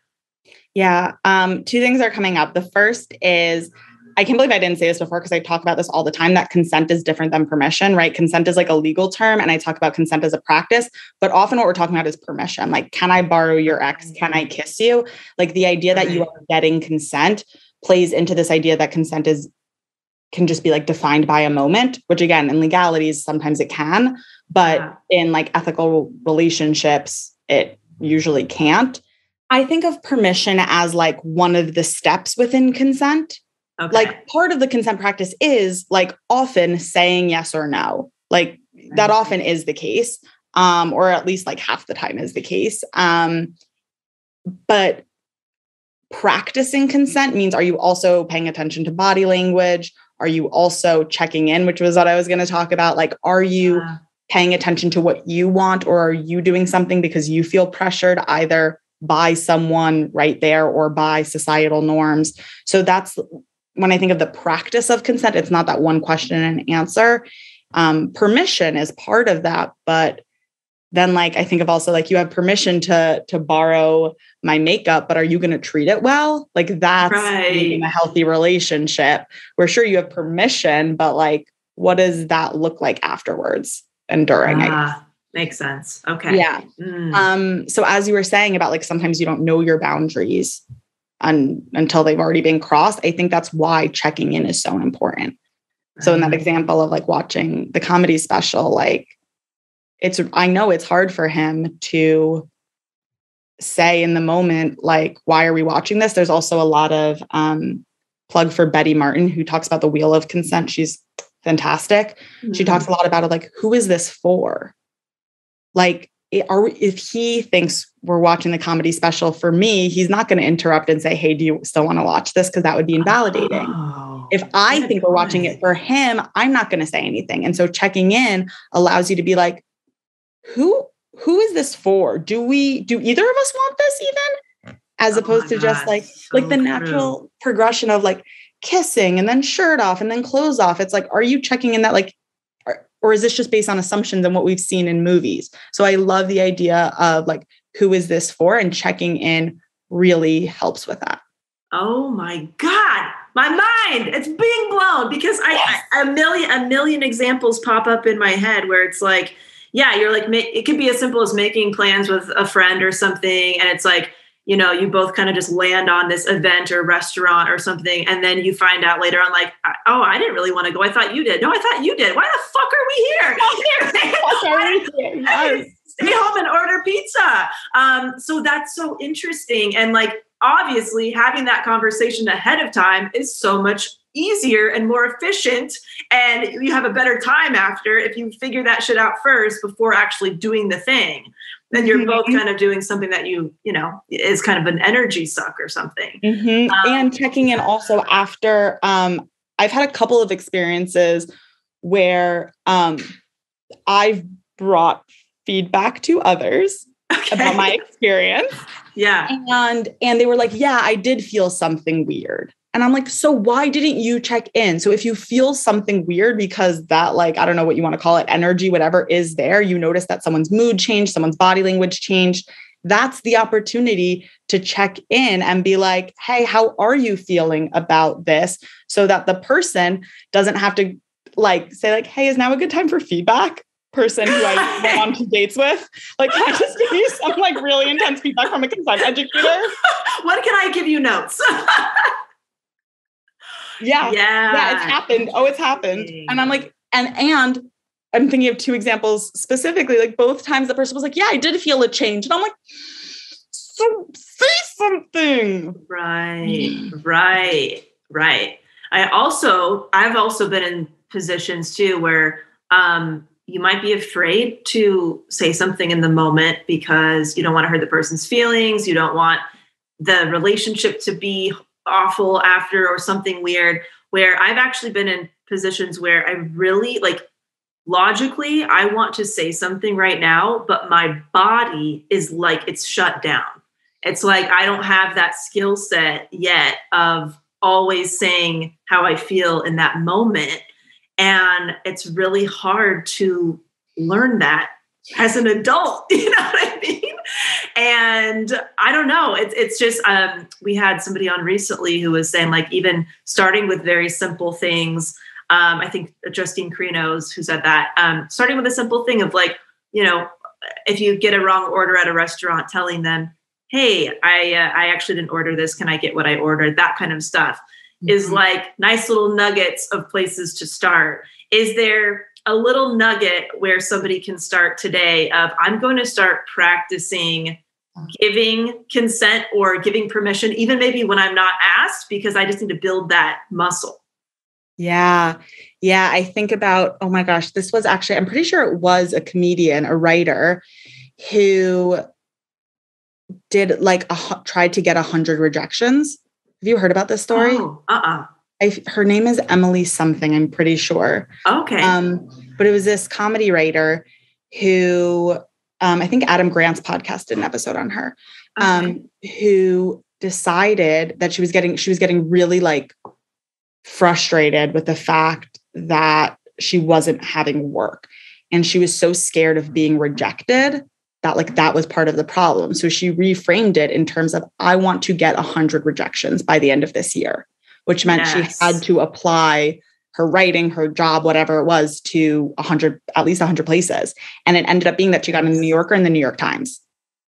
Yeah. Two things are coming up. The first is, I can't believe I didn't say this before because I talk about this all the time, that consent is different than permission, right? Consent is like a legal term, and I talk about consent as a practice, but often what we're talking about is permission. Like, can I borrow your ex? Can I kiss you? Like the idea that you are getting consent plays into this idea that consent can just be like defined by a moment, which again, in legalities, sometimes it can, but in like ethical relationships, it usually can't. I think of permission as like one of the steps within consent. Okay. Like part of the consent practice is like often saying yes or no. Like that often is the case, or at least like half the time is the case. But practicing consent means, are you also paying attention to body language? Are you also checking in, which was what I was going to talk about? Like, are you paying attention to what you want, or are you doing something because you feel pressured either by someone right there or by societal norms? So that's when I think of the practice of consent, it's not that one question and answer. Permission is part of that, but then like, I think of also like, you have permission to borrow my makeup, but are you going to treat it well? Like that's in a healthy relationship where sure you have permission, but like, what does that look like afterwards and during? Makes sense. Okay. Yeah. So as you were saying about like, sometimes you don't know your boundaries until they've already been crossed. I think that's why checking in is so important. Right. So in that example of like watching the comedy special, like, I know it's hard for him to say in the moment, like, why are we watching this? There's also a lot of plug for Betty Martin, who talks about the wheel of consent. She's fantastic. Mm-hmm. She talks a lot about it. Like, who is this for? Like, if he thinks we're watching the comedy special for me, he's not going to interrupt and say, hey, do you still want to watch this? Because that would be invalidating. If I think we're watching it for him, I'm not going to say anything. And so checking in allows you to be like, who is this for? Do either of us want this even? As opposed to just like the natural progression of like kissing and then shirt off and then clothes off. It's like, are you checking in that like, or is this just based on assumptions and what we've seen in movies? So I love the idea of like, who is this for? And checking in really helps with that. Oh my God. My mind, it's being blown because a million examples pop up in my head where it's like, yeah, you're like, it could be as simple as making plans with a friend or something. And it's like, you know, you both kind of just land on this event or restaurant or something. And then you find out later on, like, oh, I didn't really want to go. I thought you did. No, I thought you did. Why the fuck are we here? Stay home and order pizza. So that's so interesting. And like, obviously having that conversation ahead of time is so much easier and more efficient, and you have a better time after if you figure that shit out first before actually doing the thing. Then you're both kind of doing something that you know is kind of an energy suck or something. And checking in also after. I've had a couple of experiences where I've brought feedback to others about my experience. Yeah, and they were like, "Yeah, I did feel something weird." And I'm like, so why didn't you check in? So if you feel something weird because that, like, I don't know what you want to call it, energy, whatever is there, you notice that someone's mood changed, someone's body language changed. That's the opportunity to check in and be like, hey, how are you feeling about this? So that the person doesn't have to like say like, hey, is now a good time for feedback? Person who I went on to dates with. Like, can I just give you some like really intense feedback from a consent educator? When can I give you notes? Yeah, it's happened. Oh, it's happened. And I'm like, and I'm thinking of two examples specifically, like both times the person was like, yeah, I did feel a change. And I'm like, so say something. Right. I've also been in positions too, where, you might be afraid to say something in the moment because you don't want to hurt the person's feelings. You don't want the relationship to be awful after or something weird, where I've actually been in positions where I really like logically, I want to say something right now, but my body is like, it's shut down. It's like, I don't have that skill set yet of always saying how I feel in that moment. And it's really hard to learn that as an adult, you know what I mean? And I don't know. It's just, we had somebody on recently who was saying like, even starting with very simple things. I think Justine Carino's who said that, starting with a simple thing of like, you know, if you get a wrong order at a restaurant, telling them, hey, I actually didn't order this. Can I get what I ordered? That kind of stuff is like nice little nuggets of places to start. Is there a little nugget where somebody can start today of, I'm going to start practicing giving consent or giving permission, even maybe when I'm not asked, because I just need to build that muscle. Yeah. I think about, oh my gosh, this was actually, I'm pretty sure it was a comedian, a writer who did like tried to get 100 rejections. Have you heard about this story? Oh, her name is Emily something, I'm pretty sure. Okay. But it was this comedy writer who, I think Adam Grant's podcast did an episode on her, who decided that she was getting really like frustrated with the fact that she wasn't having work. And she was so scared of being rejected that like that was part of the problem. So she reframed it in terms of, I want to get 100 rejections by the end of this year, which meant she had to apply her writing, her job, whatever it was, to at least 100 places. And it ended up being that she got in the New Yorker and the New York Times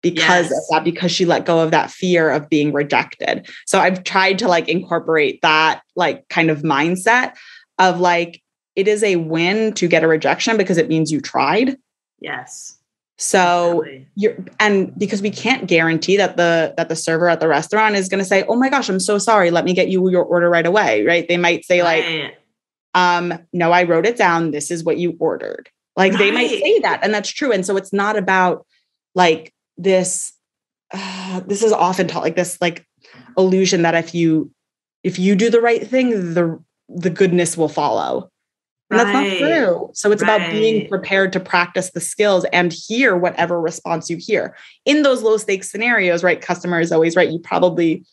because of that, because she let go of that fear of being rejected. So I've tried to like incorporate that like kind of mindset of like, it is a win to get a rejection because it means you tried. Yes. So because we can't guarantee that the server at the restaurant is going to say, oh my gosh, I'm so sorry, let me get you your order right away. Right. They might say like, no, I wrote it down. This is what you ordered. Like they might say that. And that's true. And so it's not about like this is often taught like this, like illusion that if you do the right thing, the goodness will follow. And that's not true. So it's about being prepared to practice the skills and hear whatever response you hear in those low stakes scenarios, right? Customer is always right. You probably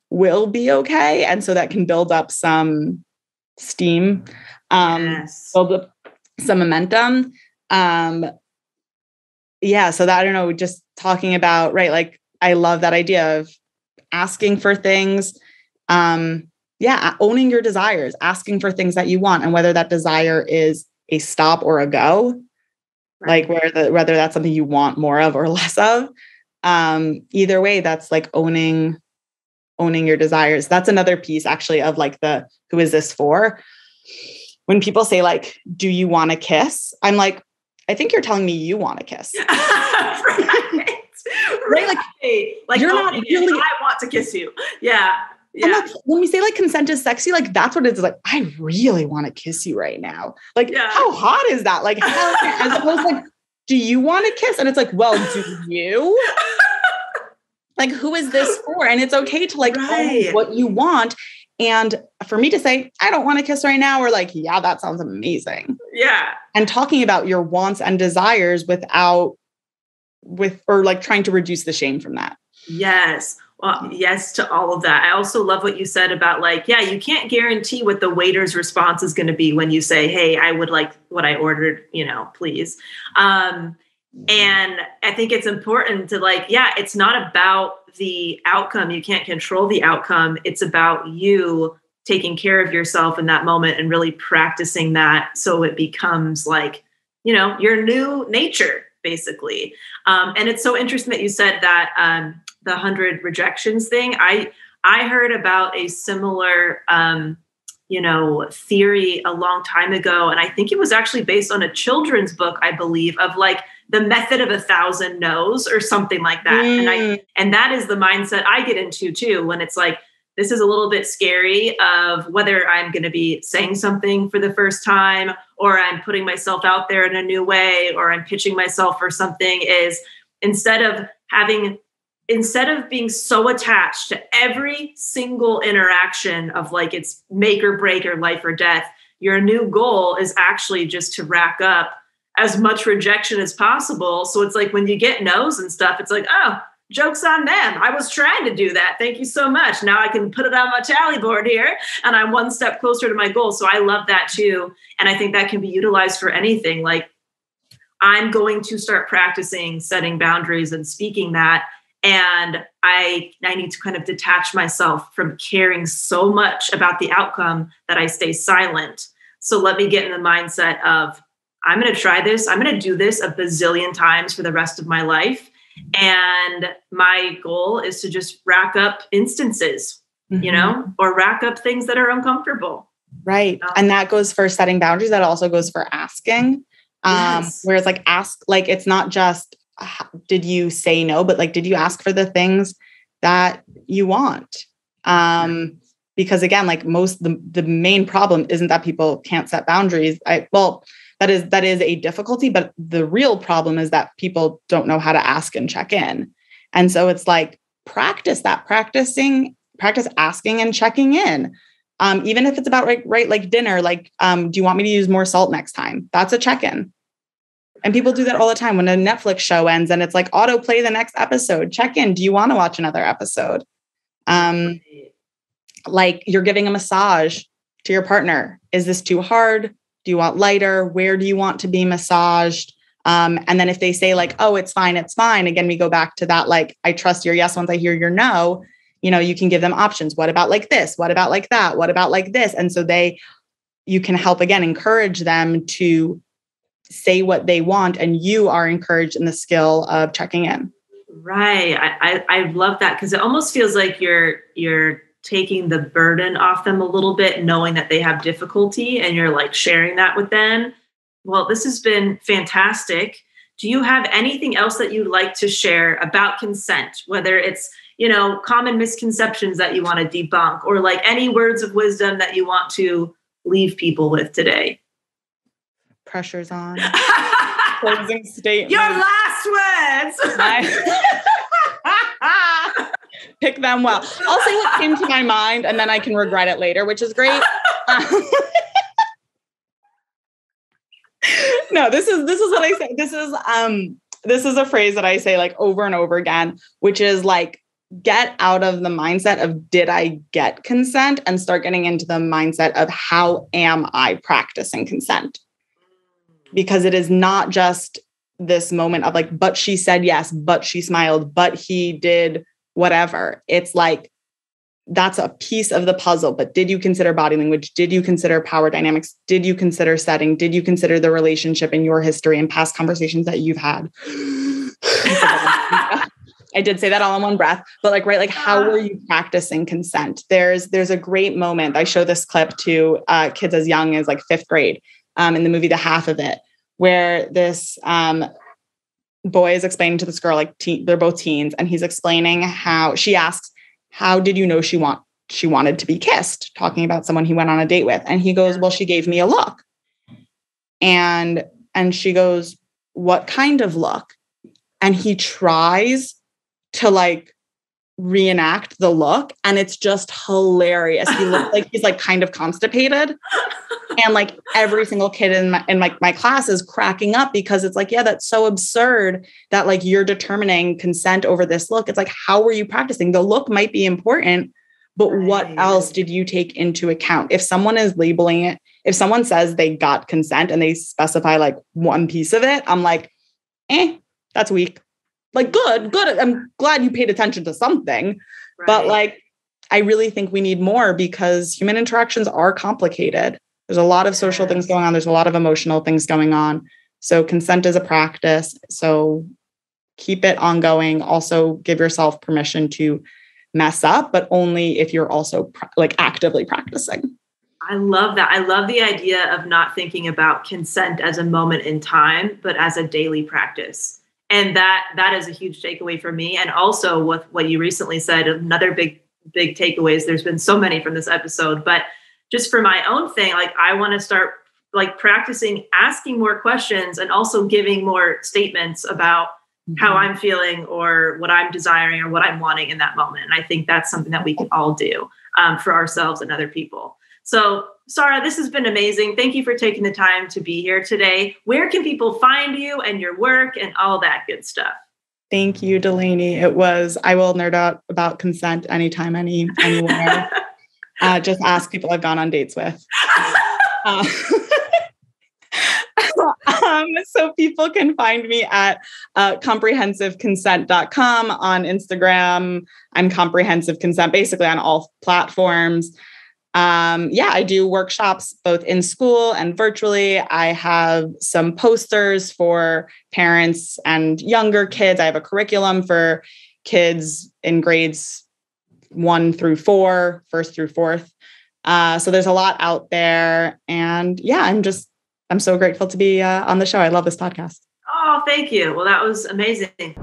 will be okay. And so that can build up some steam, build up some momentum. So that, I don't know, just talking about, right. Like, I love that idea of asking for things. Owning your desires, asking for things that you want, and whether that desire is a stop or a go, like whether that's something you want more of or less of. Either way, that's like owning your desires. That's another piece actually of like who is this for? When people say like, do you want to kiss? I'm like, I think you're telling me you want to kiss. Right? Like you're not really, I want to kiss you. Yeah. And when we say like consent is sexy, like that's what it's like. I really want to kiss you right now. Like, how hot is that? Like, as opposed to like, do you want to kiss? And it's like, well, do you? Like, who is this for? And it's okay to like own what you want. And for me to say, I don't want to kiss right now, or like, yeah, that sounds amazing. Yeah. And talking about your wants and desires or like trying to reduce the shame from that. Yes. Well, yes to all of that. I also love what you said about like, you can't guarantee what the waiter's response is going to be when you say, hey, I would like what I ordered, please. And I think it's important to like, it's not about the outcome. You can't control the outcome. It's about you taking care of yourself in that moment and really practicing that. So it becomes like, your new nature, basically. And it's so interesting that you said that, the 100 rejections thing. I heard about a similar, theory a long time ago. And I think it was actually based on a children's book, I believe, of like the method of 1,000 no's or something like that. And that is the mindset I get into too, when it's like, this is a little bit scary of whether I'm going to be saying something for the first time, or I'm putting myself out there in a new way, or I'm pitching myself for something, is instead of being so attached to every single interaction of like it's make or break or life or death, your new goal is actually just to rack up as much rejection as possible. So it's like when you get no's and stuff, it's like, oh, joke's on them. I was trying to do that. Thank you so much. Now I can put it on my tally board here and I'm one step closer to my goal. So I love that too. And I think that can be utilized for anything. Like I'm going to start practicing setting boundaries and speaking that. And I need to kind of detach myself from caring so much about the outcome that I stay silent. So let me get in the mindset of, I'm going to try this. I'm going to do this a bazillion times for the rest of my life. And my goal is to just rack up instances, or rack up things that are uncomfortable. Right. And that goes for setting boundaries. That also goes for asking. Whereas like it's not just, did you say no, but like, did you ask for the things that you want? Because again, like the main problem isn't that people can't set boundaries. That is a difficulty, but the real problem is that people don't know how to ask and check in. And so it's like, practice asking and checking in. Even if it's about like dinner, like, do you want me to use more salt next time? That's a check-in. And people do that all the time when a Netflix show ends and it's like autoplay the next episode. Check in. Do you want to watch another episode? Like you're giving a massage to your partner. Is this too hard? Do you want lighter? Where do you want to be massaged? And then if they say like, oh, it's fine. Again, we go back to that. Like, I trust your yes once I hear your no. You can give them options. What about like this? What about like that? What about like this? And so you can help again, encourage them to say what they want. And you are encouraged in the skill of checking in. Right. I love that because it almost feels like you're taking the burden off them a little bit, knowing that they have difficulty and you're like sharing that with them. Well, this has been fantastic. Do you have anything else that you'd like to share about consent, whether it's, common misconceptions that you want to debunk or like any words of wisdom that you want to leave people with today? Pressure's on. Closing statement. Your last words. Pick them well. I'll say what came to my mind and then I can regret it later, which is great. No, this is what I say. This is a phrase that I say like over and over again, which is like, get out of the mindset of did I get consent and start getting into the mindset of how am I practicing consent? Because it is not just this moment of like, but she said yes, but she smiled, but he did whatever. It's like, that's a piece of the puzzle. But did you consider body language? Did you consider power dynamics? Did you consider setting? Did you consider the relationship in your history and past conversations that you've had? I did say that all in one breath, but like, right. Like how were you practicing consent? There's a great moment. I show this clip to kids as young as like 5th grade in the movie, The Half of It, where this boy is explaining to this girl, like they're both teens. And he's explaining how she asks, how did you know she wanted to be kissed? Talking about someone he went on a date with. And he goes, well, she gave me a look. And she goes, what kind of look? And he tries to like reenact the look. And it's just hilarious. He looks like he's like kind of constipated. And like every single kid in my class is cracking up because it's like, yeah, that's so absurd that like you're determining consent over this look. It's like, how were you practicing? The look might be important, but what else did you take into account? If someone is labeling it, if someone says they got consent and they specify like one piece of it, I'm like, that's weak. Like, good. I'm glad you paid attention to something, right. But like, I really think we need more because human interactions are complicated. There's a lot of social things going on. There's a lot of emotional things going on. So consent is a practice. So keep it ongoing. Also give yourself permission to mess up, but only if you're also like actively practicing. I love that. I love the idea of not thinking about consent as a moment in time, but as a daily practice. And that is a huge takeaway for me. And also with what you recently said, another big takeaways. There's been so many from this episode, but just for my own thing, like I want to start like practicing asking more questions and also giving more statements about how I'm feeling or what I'm desiring or what I'm wanting in that moment. And I think that's something that we can all do for ourselves and other people. So, Sarah, this has been amazing. Thank you for taking the time to be here today. Where can people find you and your work and all that good stuff? Thank you, Delaney. I will nerd out about consent anytime, anywhere. Just ask people I've gone on dates with. So people can find me at comprehensiveconsent.com on Instagram. I'm Comprehensive Consent, basically on all platforms. I do workshops both in school and virtually. I have some posters for parents and younger kids. I have a curriculum for kids in grades 1 through 4, 1st through 4th. So there's a lot out there. And I'm so grateful to be on the show. I love this podcast. Oh, thank you. Well, that was amazing.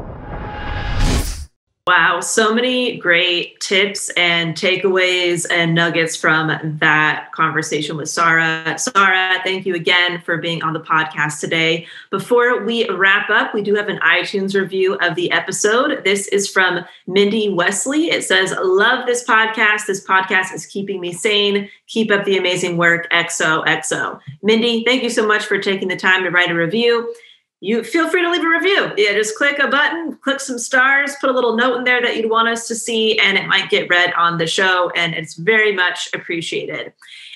Wow, so many great tips and takeaways and nuggets from that conversation with Sarah. Sarah, thank you again for being on the podcast today. Before we wrap up, we do have an iTunes review of the episode. This is from Mindy Wesley. It says, "Love this podcast. This podcast is keeping me sane. Keep up the amazing work. XOXO." Mindy, thank you so much for taking the time to write a review. You feel free to leave a review. Yeah, just click a button, click some stars, put a little note in there that you'd want us to see, and it might get read on the show, and it's very much appreciated.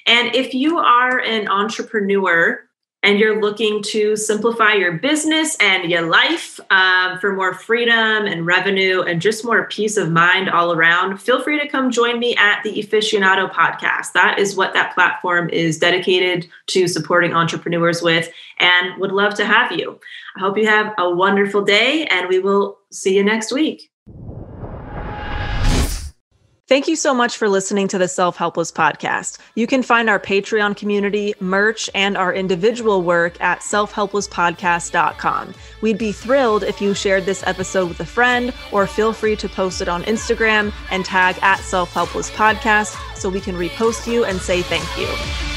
And if you are an entrepreneur and you're looking to simplify your business and your life for more freedom and revenue and just more peace of mind all around, feel free to come join me at the Aficionado podcast. That is what that platform is dedicated to supporting entrepreneurs with, and would love to have you. I hope you have a wonderful day, and we will see you next week. Thank you so much for listening to the Self-Helpless podcast. You can find our Patreon community, merch, and our individual work at selfhelplesspodcast.com. We'd be thrilled if you shared this episode with a friend, or feel free to post it on Instagram and tag at Self-Helpless Podcast so we can repost you and say thank you.